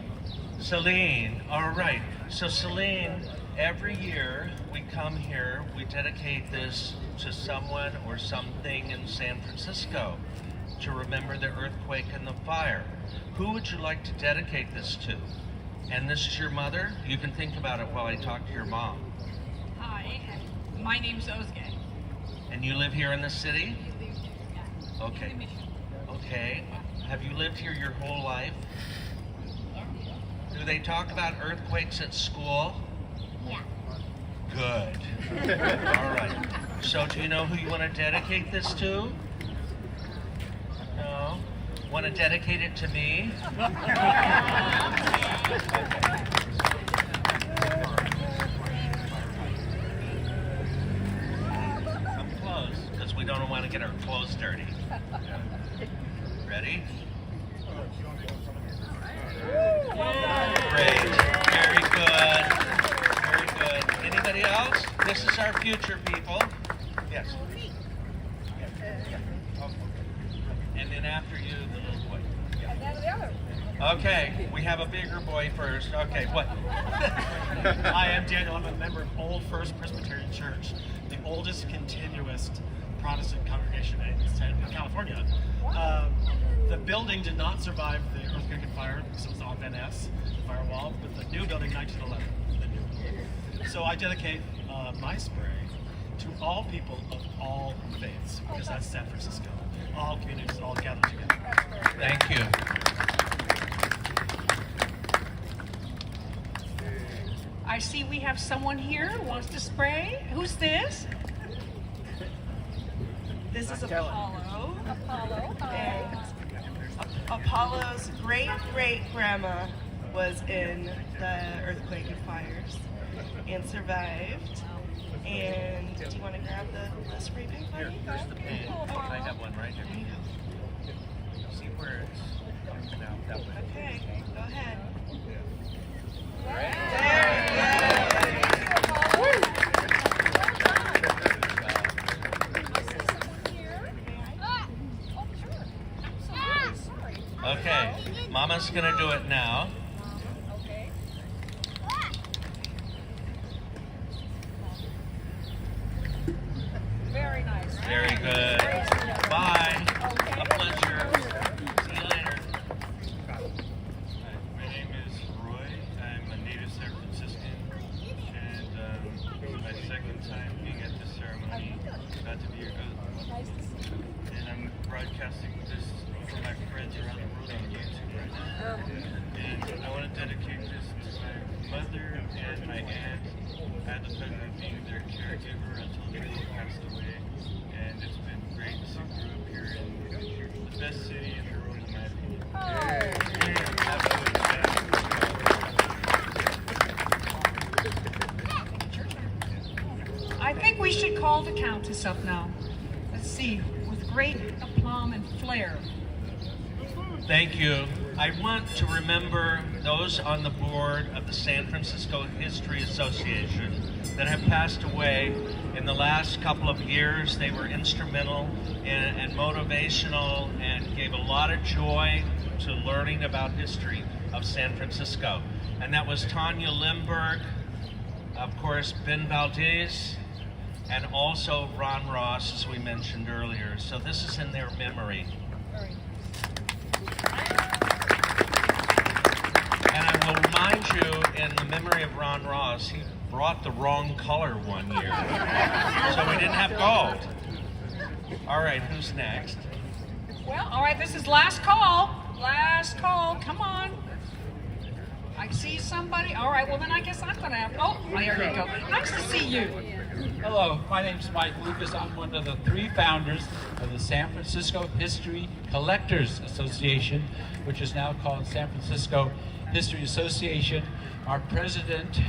Celine, all right. So Celine, every year we come here, we dedicate this to someone or something in San Francisco to remember the earthquake and the fire. Who would you like to dedicate this to? And this is your mother? You can think about it while I talk to your mom. Hi, my name's Ozge. And you live here in the city? Okay. Okay. Have you lived here your whole life? Do they talk about earthquakes at school? Yeah. Good. All right. So do you know who you want to dedicate this to? No? Want to dedicate it to me? Come close, because we don't want to get our clothes dirty. Ready? Great. Very good. Very good. Anybody else? This is our future, people. Yes. And then after you, the little boy. And then the other. Okay, we have a bigger boy first. Okay, what? Hi, I'm Daniel. I'm a member of Old First Presbyterian Church, the oldest continuous Protestant congregation in California. The building did not survive the earthquake and fire because it was on Van Ness, the firewall, but the new building, 1911. The new building. So I dedicate my spray to all people of all faiths, because that's San Francisco. All communities all gathered together. Thank you. I see we have someone here who wants to spray. Who's this? This is Apollo. And Apollo's great-great-grandma was in the earthquake and fires and survived. And do you want to grab the spray paint for me? Here's the paint. I have one right here. See where it's coming out that way. Okay, go ahead. Okay, Mama's gonna do it now. Very nice. Very good. Bye. A pleasure. See you later. My name is Roy. I'm a native San Franciscan, and this is my second time being at this ceremony. Glad to be here. And I'm broadcasting this for my friends around the world on YouTube right now. And I want to dedicate this to my mother and my aunt. I had the pleasure of being their caregiver until they both passed away. And it's been great to grow up here in the best city in the world, in my opinion. I think we should call the Countess up now. Let's see, with great aplomb and flair. Thank you. I want to remember those on the board of the San Francisco History Association that have passed away in the last couple of years. They were instrumental and motivational and gave a lot of joy to learning about history of San Francisco. And that was Tanya Lindbergh, of course, Ben Valdez, and also Ron Ross, as we mentioned earlier. So this is in their memory. And I will remind you, in the memory of Ron Ross, he brought the wrong color one year. So we didn't have gold. All right, who's next? Well, all right, this is last call. Last call, come on. I see somebody. All right, well then I guess I'm gonna have, oh, there you go. Nice to see you. Hello, my name's Mike Lucas. I'm one of the 3 founders of the San Francisco History Collectors Association, which is now called San Francisco History Association. Our president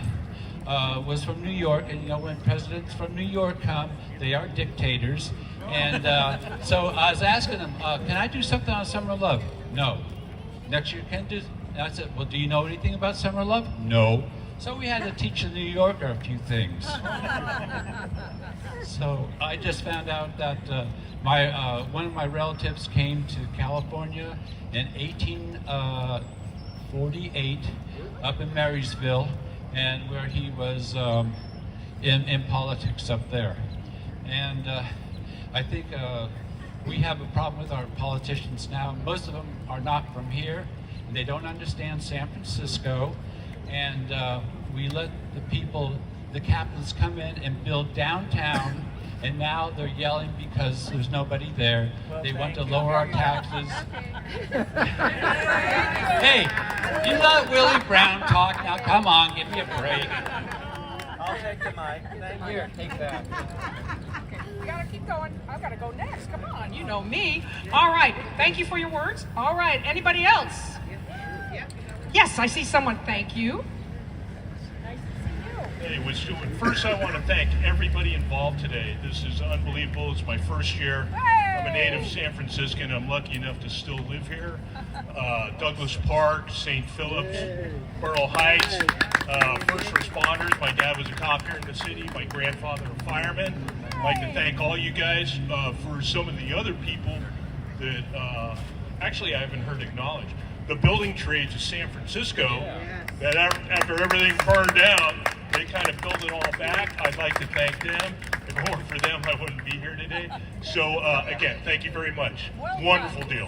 was from New York, and you know when presidents from New York come, they are dictators. And so I was asking him, can I do something on Summer Love? No. Next year, can do. And I said, well, do you know anything about Summer Love? No. So we had to teach the New Yorker a few things. So I just found out that one of my relatives came to California in 1848 up in Marysville, and where he was in politics up there. And I think we have a problem with our politicians now. Most of them are not from here, and they don't understand San Francisco. And we let the people, the capitalists, come in and build downtown, and now they're yelling because there's nobody there. They want to lower our taxes. Hey, you let Willie Brown talk now. Come on, give me a break. I'll take the mic. Thank you. Here, take that. Okay, we gotta keep going. I've gotta go next. Come on, you know me. All right, thank you for your words. All right, anybody else? Yes, I see someone. Thank you. Hey, what's doing? First, I want to thank everybody involved today. This is unbelievable. It's my first year. Hey! I'm a native San Franciscan. I'm lucky enough to still live here. Douglas Park, St. Phillips, Borough Heights, first responders. My dad was a cop here in the city. My grandfather a fireman. I'd like to thank all you guys for some of the other people that actually I haven't heard acknowledged. The building trades of San Francisco, that after everything burned down, they kind of built it all back. I'd like to thank them. If it weren't for them, I wouldn't be here today. So again, thank you very much. Wonderful deal.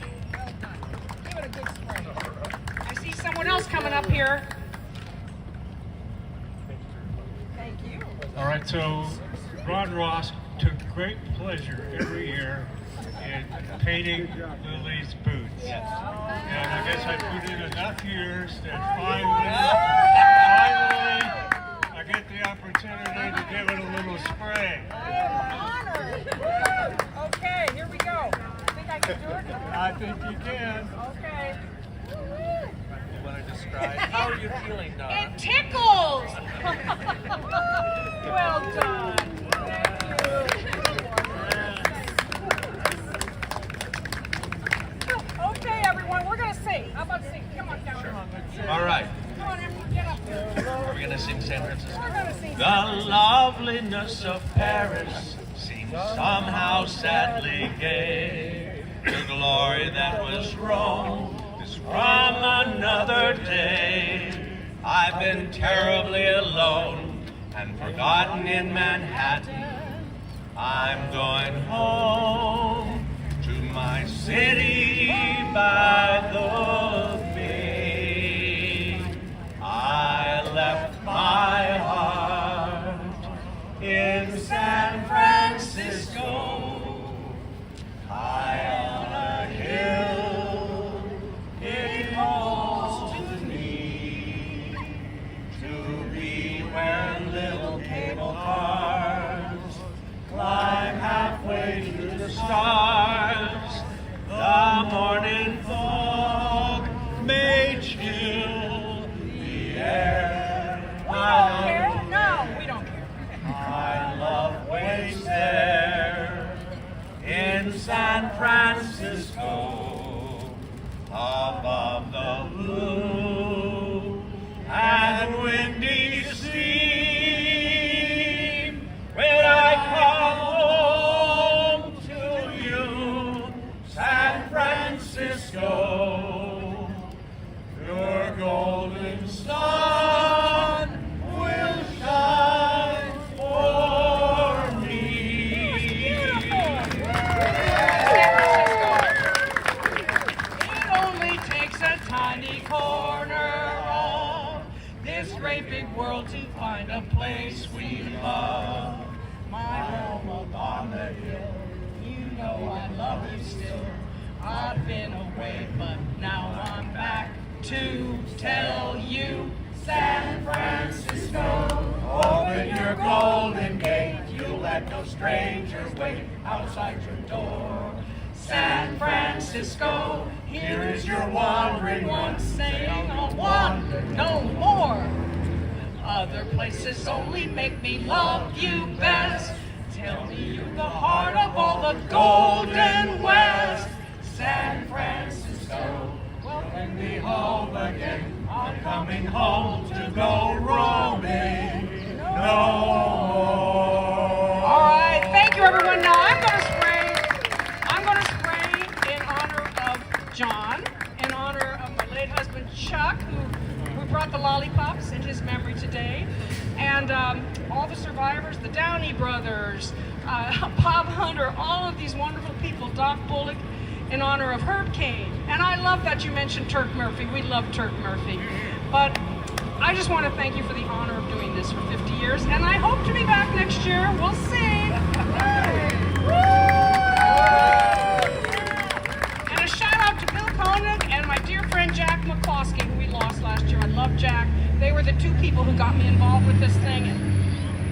Give it a good spray. I see someone else coming up here. Thank All right, so Ron Ross took great pleasure every year in painting Lily's boots. And I guess I put in enough years that finally I get the opportunity to give it a little spray. I am honored. Okay, here we go. Think I can do it? I think you can. Okay. You want to describe? How are you feeling, Donna? It tickles! Well done. Okay, everyone, we're going to sing. How about sing? Come on down. All right. Come on, everyone, get up here. Are we going to sing San Francisco? We're going to sing. The loveliness of Paris seems somehow sadly gay. The glory that was Rome is from another day. I've been terribly alone and forgotten in Manhattan. I'm going home to my city by the bay. I left my heart in San Francisco, high on a hill. It calls to me to be where little cable cars climb halfway to the stars. The morning fog may chill the air. We don't care. No, we don't care. My love waits there in San Francisco, above the blue and windy sea. When I come home to you, San Francisco, your golden sun will shine for me. It only takes a tiny corner of this great big world to find a place we love. My home upon the hill, you know I love you still. I've been away, but now I'm back to tell you, San Francisco, open your golden gate. You'll let no strangers wait outside your door. San Francisco, here is your wandering one, saying I'll wander no more. Other places only make me love you best. Tell me you're the heart of all the golden West. San Francisco, welcome me home again. I'm coming home to go roaming no more. All right, thank you, everyone. Now I'm going to spray in honor of John, in honor of my late husband Chuck, who brought the lollipops in his memory today, and all the survivors, the Downey brothers, Bob Hunter, all of these wonderful people, Doc Bullock, in honor of Herb Cain. And I love that you mentioned Turk Murphy. We love Turk Murphy. But I just want to thank you for the honor of doing this for 50 years, and I hope to be back next year. We'll see. And a shout out to Bill Koenig and my dear friend Jack McCloskey, who we lost last year. I love Jack. They were the two people who got me involved with this thing. And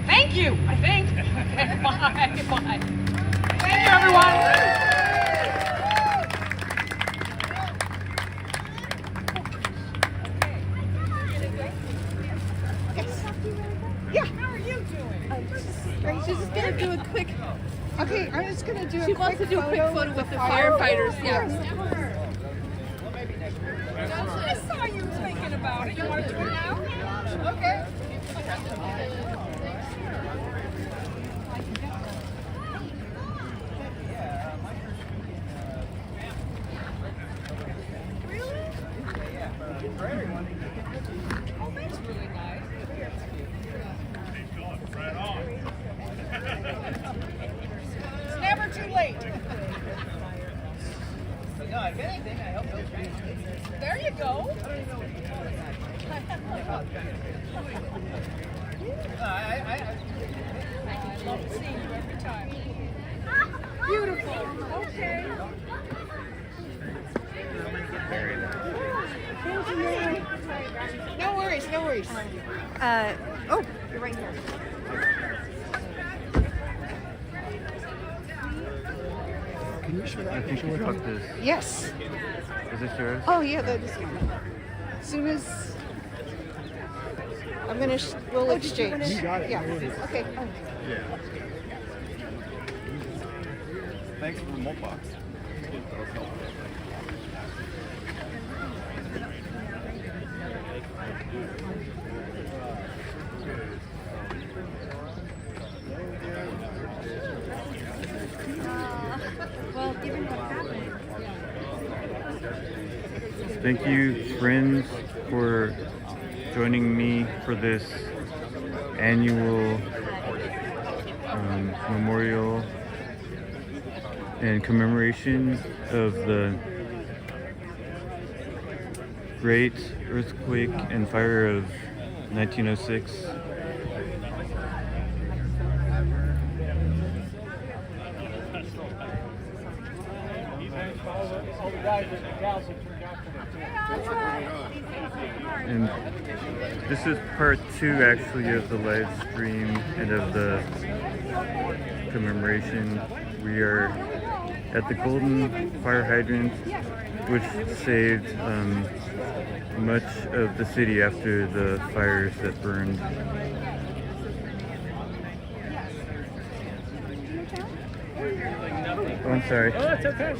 thank you, I think. Okay, bye. Bye. Thank you, everyone. Yeah. How are you doing? Great. She's just gonna do a quick. Okay, I'm just gonna do a quick. She wants to do a quick photo with the firefighters. Yeah. I saw you thinking about it. You want to do it now? Okay. Oh, that's really nice. It's never too late. No, if anything, I hope those. There you go. No, I love seeing you every time. Beautiful. Okay. No worries, no worries. Oh, you're right here. Can you show that? I think we took this. Yes. Is this yours? Oh yeah, that is mine. As soon as I'm gonna, we'll exchange. You got it. Yeah. Okay. Yeah. Thanks for the malt box. Well, given what happened. Thank you, friends, for joining me for this annual memorial and commemoration of the Great Earthquake and Fire of 1906. And this is part 2 actually of the live stream and of the commemoration. We are at the Golden Fire Hydrant, which saved much of the city after the fires that burned. Oh, I'm sorry. Oh, it's okay.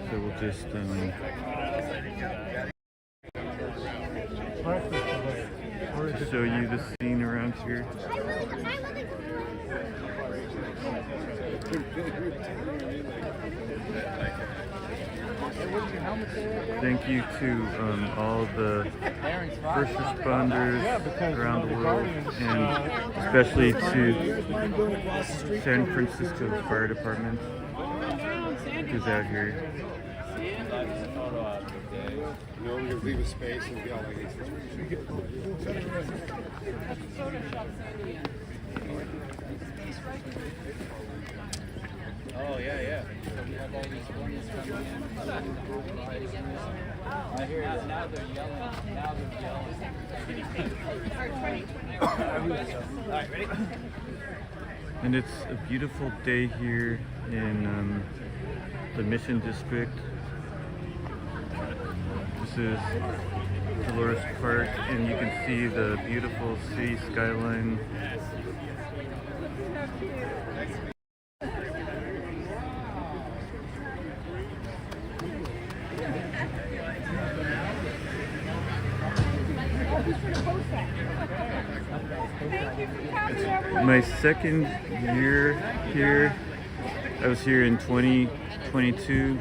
So we'll just show you the scene around here. Thank you to all the first responders around the world, and especially to San Francisco Fire Department, who's out here. You know, we could leave a space and be all like this. Oh, yeah. So we have all these warnings coming in. I hear it. Now they're yelling. All right, ready? And it's a beautiful day here in the Mission District. This is Dolores Park, and you can see the beautiful city skyline. My second year here. I was here in 2022,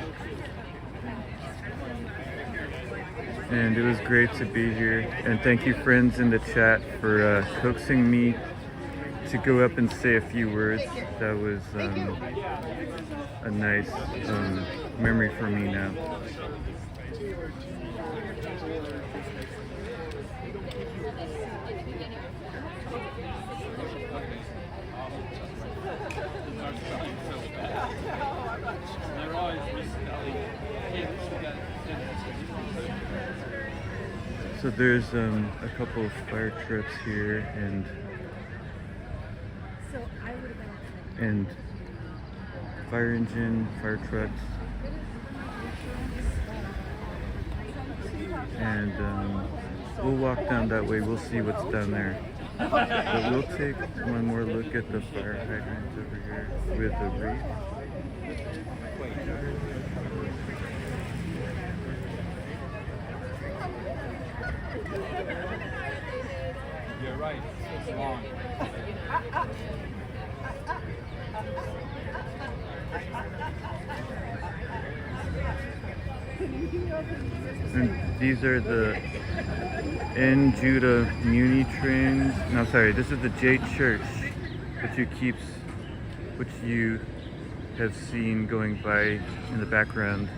and it was great to be here. And thank you, friends in the chat, for coaxing me to go up and say a few words. That was a nice memory for me now. So there's a couple of fire trucks here and fire engine, fire trucks, and we'll walk down that way. We'll see what's down there. But we'll take one more look at the fire hydrant over here with the wreath. You're right. It's long. And these are the N. Judah Muni trains. No, sorry, this is the J Church, which you have seen going by in the background.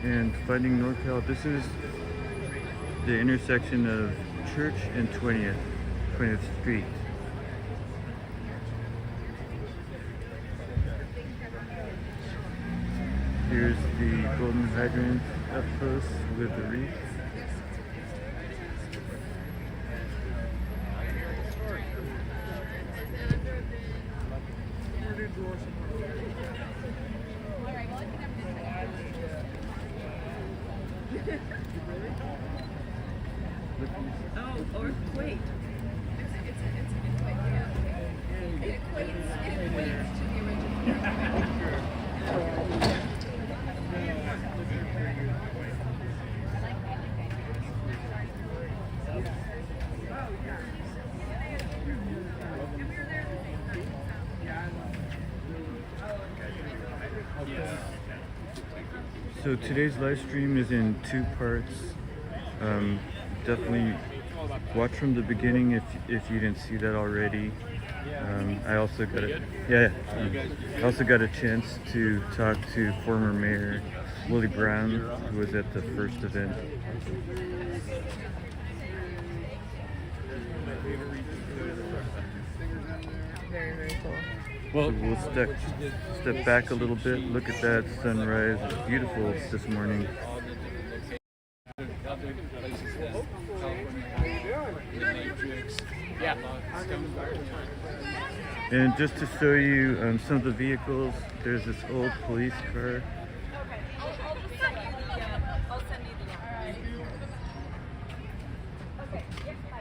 and Finding NorCal. This is the intersection of Church and 20th Street. Here's the golden hydrant up close with the wreath. Oh, or wait. It's it equates to the original. So today's live stream is in 2 parts. Definitely watch from the beginning if you didn't see that already. I also got a chance to talk to former Mayor Willie Brown, who was at the first event. Very, very cool. So we'll step back a little bit. Look at that sunrise. It's beautiful this morning. And just to show you some of the vehicles, there's this old police car.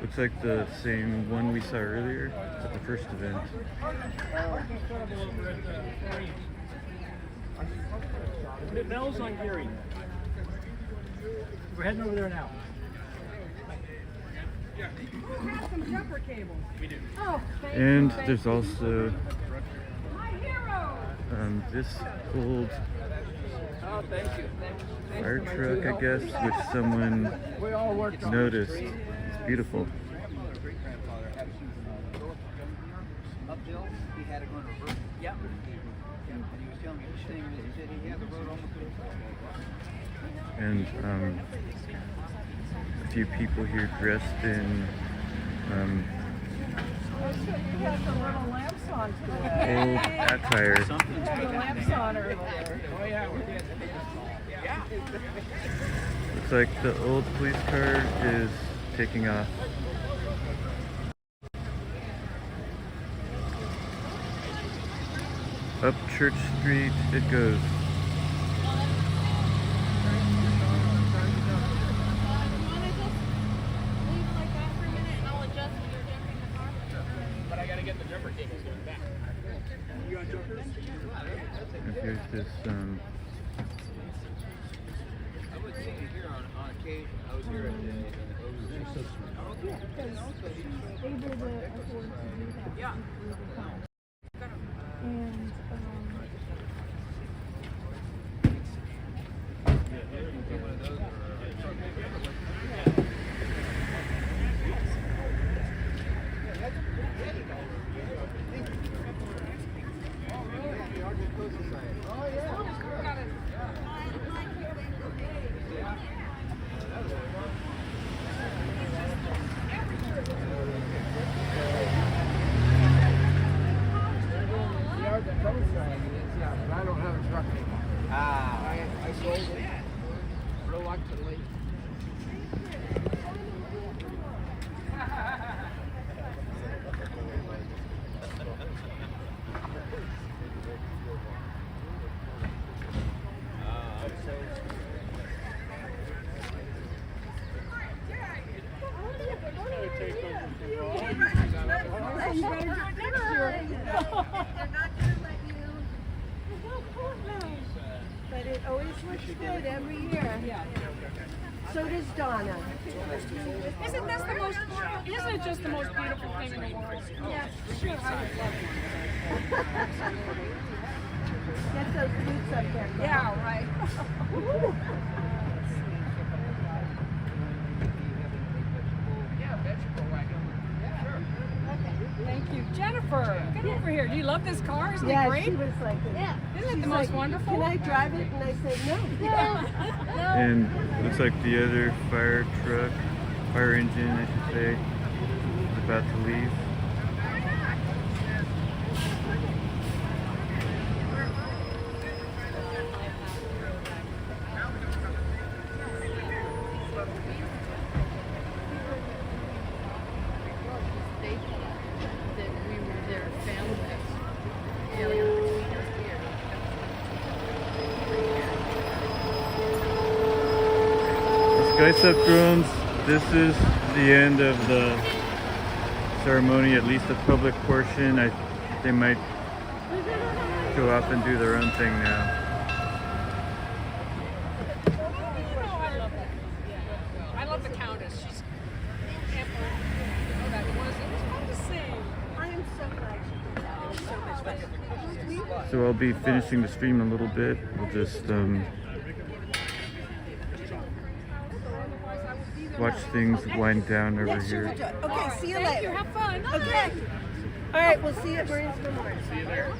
Looks like the same one we saw earlier at the first event. Mel's on Geary. We're heading over there now. We have some jumper cables. We do. Oh, And there's also this old fire truck, I guess, which someone noticed. It's beautiful. Uphill, he had it going reverse. Yeah. And he was telling me this thing, he said he had the road almost. And a few people here dressed in You have some little lamps on today. old attire. You had the lamps on earlier. Oh yeah, we're good. Yeah. Looks like the old police car is taking off. Up Church Street it goes. But I gotta get the jumper cables going back. You got jumpers? And here's this I would see you here on occasion. I was here at the Yeah, because able to afford to do that. Yeah. And I don't have a truck anymore. I sold it reluctantly. you better get picture. But it always looks good every year. Yeah. So does Donna. Isn't this the most? Isn't it just the most beautiful thing in the world? Yeah, sure. Get those boots up there. Yeah, right. Yeah, vegetable wagon. Yeah, sure. Thank you, Jennifer. Good over here. Do you love this car? Isn't it great? She was like, Isn't it she's the most like, wonderful? Can I drive it? And I said, no. And looks like the other fire truck, fire engine, I should say, is about to leave. Guys up drones, this is the end of the ceremony, at least the public portion. They might go off and do their own thing now. I love the Countess. She's I am so glad she did that. So I'll be finishing the stream a little bit. We'll just watch things wind down over here. Okay, see you later. Thank you. Have fun. Okay. All right, we'll see you at Marines Memorial. See you there.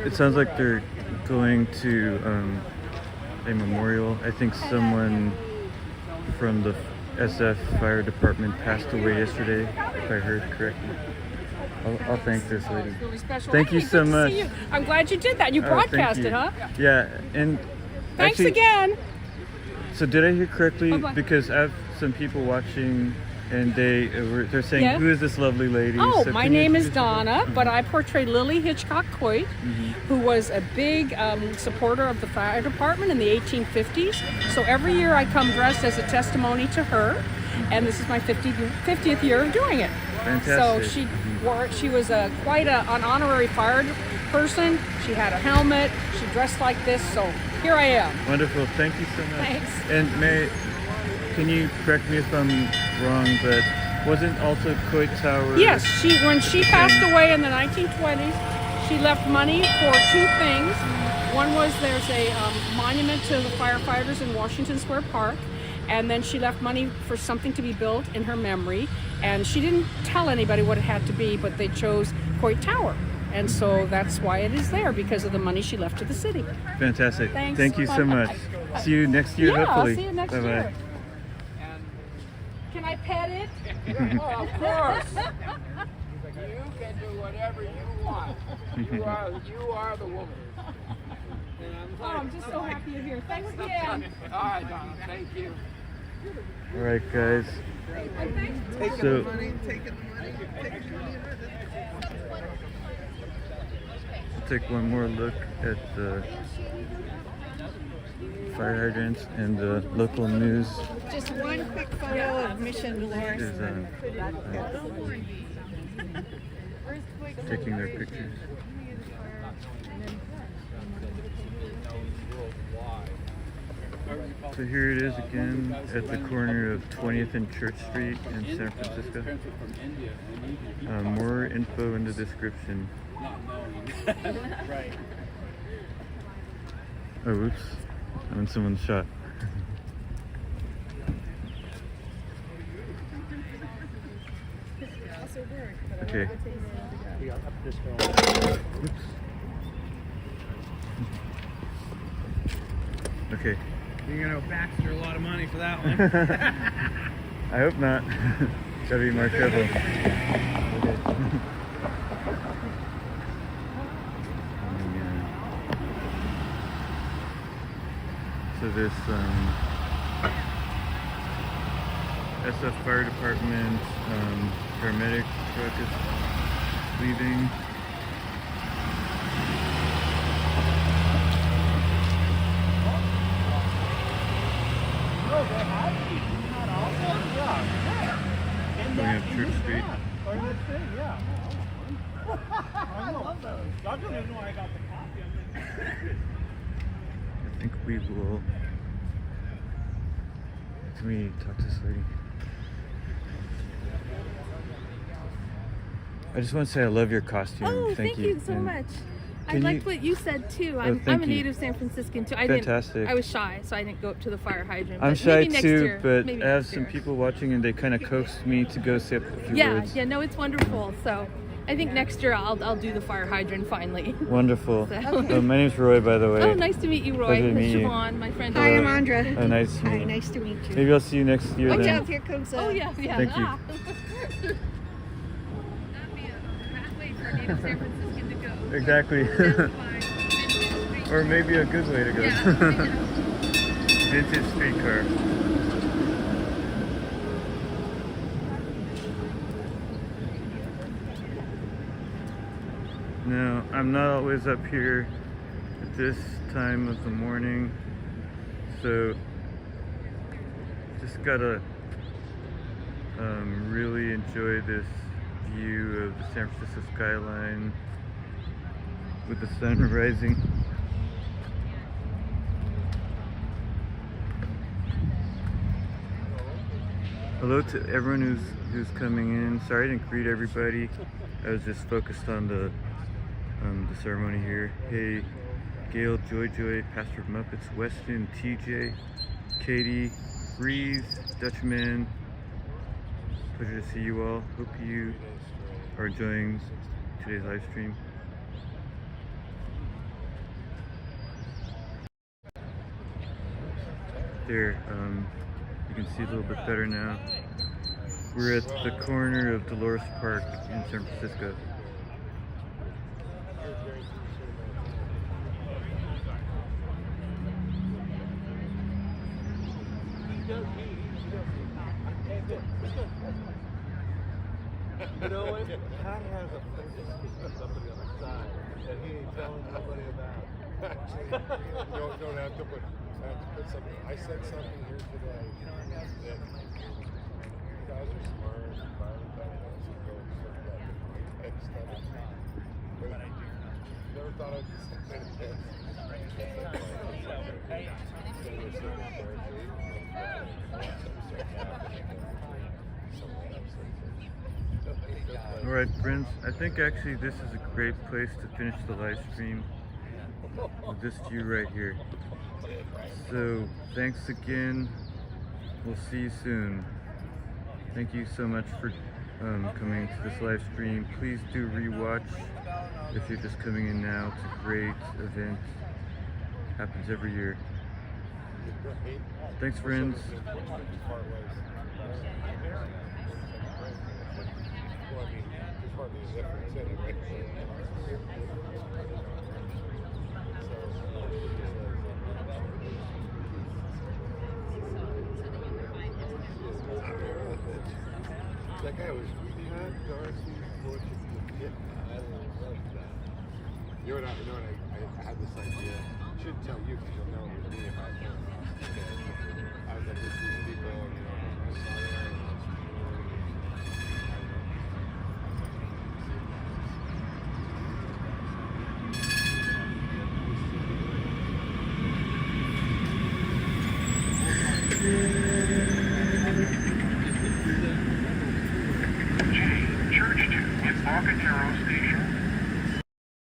It sounds like they're going to a memorial. I think someone from the SF fire department passed away yesterday, if I heard correctly. I'll thank this lady. It's really special. Thank you so good to much. see you. I'm glad you did that. You broadcast it, huh? Yeah, and Thanks actually, again. So did I hear correctly? Oh, what? Because I have some people watching, and they're saying, Yeah. "Who is this lovely lady?" Oh, So my can you name is introduce- Donna, but I portray Lily Hitchcock Coit, Mhm. who was a big supporter of the fire department in the 1850s. So every year I come dressed as a testimony to her, and this is my 50th year of doing it. Fantastic. So she was quite an honorary fire person. She had a helmet. She dressed like this. So here I am. Wonderful. Thank you so much. Thanks. And can you correct me if I'm wrong, but wasn't also Coit Tower? Yes, when she passed away in the 1920s, she left money for two things. One was there's a monument to the firefighters in Washington Square Park, and then she left money for something to be built in her memory. And she didn't tell anybody what it had to be, but they chose Coit Tower. And so that's why it is there, because of the money she left to the city. Fantastic. Thanks. Thank you so much. See you next year, Yeah, hopefully. I'll see you next Bye-bye. year. Can I pet it? Oh, of course. You can do whatever you want. You are the woman. Oh, I'm just so happy you're here. Thanks again. All right, Donna. Thank you. All right, guys. Taking So, the money, taking the money, taking the money. take one more look at the fire hydrants and the local news. Just one quick photo of Mission Dolores. Is taking their pictures. So here it is again at the corner of 20th and Church Street in San Francisco. More info in the description. Right. Oh, oops. I'm in someone's shot. Okay. Oops. Okay. You're gonna owe Baxter a lot of money for that one. I hope not. Gotta be more careful. Okay. So this SF Fire Department paramedic truck is leaving. Going up Church Street. I love those. I don't even know where I got the copy. I think we will. Can we talk to this lady? I just want to say I love your costume. Oh, thank you so And much. I can liked you- what you said too. Oh, I'm thank a you. native San Franciscan too. Fantastic. I was shy, so I didn't go up to the fire hydrant. I'm but shy maybe next too, year. but Maybe I have next some year. people watching and they kind of coaxed me to go say a few Yeah, words. yeah, no, it's wonderful. So I think next year I'll do the fire hydrant finally. Wonderful. So- Oh, my name's Roy, by the way. Oh, nice to meet you, Roy. Pleasure to meet you. Siobhan, my friend. Hi, I'm Andra. Nice to meet you. Hi, nice to meet you. Maybe I'll see you next year Watch then. out, here comes Oh, yeah. Thank you. Exactly. Or maybe a good way to go. Vintage streetcar. Now, I'm not always up here at this time of the morning, so just gotta really enjoy this view of the San Francisco skyline with the sun rising. Hello to everyone who's coming in. Sorry I didn't greet everybody. I was just focused on the ceremony here. Hey, Gail, Joy, Pastor of Muppets, Weston, TJ, Katie, Breeze, Dutchman. Pleasure to see you all. Hope you are enjoying today's live stream. There, you can see a little bit better now. We're at the corner of Dolores Park in San Francisco. You know what? Pat has a friend somebody on the side that he ain't telling nobody about. don't have to put something. I said something here today that you guys are smart, never thought I'd be something like this. Alright friends, I think actually this is a great place to finish the live stream with this view right here. So thanks again, we'll see you soon. Thank you so much for coming to this live stream. Please do rewatch if you're just coming in now. It's a great event, happens every year. Thanks friends. That guy was Pat Darcy's worship. I love that. You know what I had this like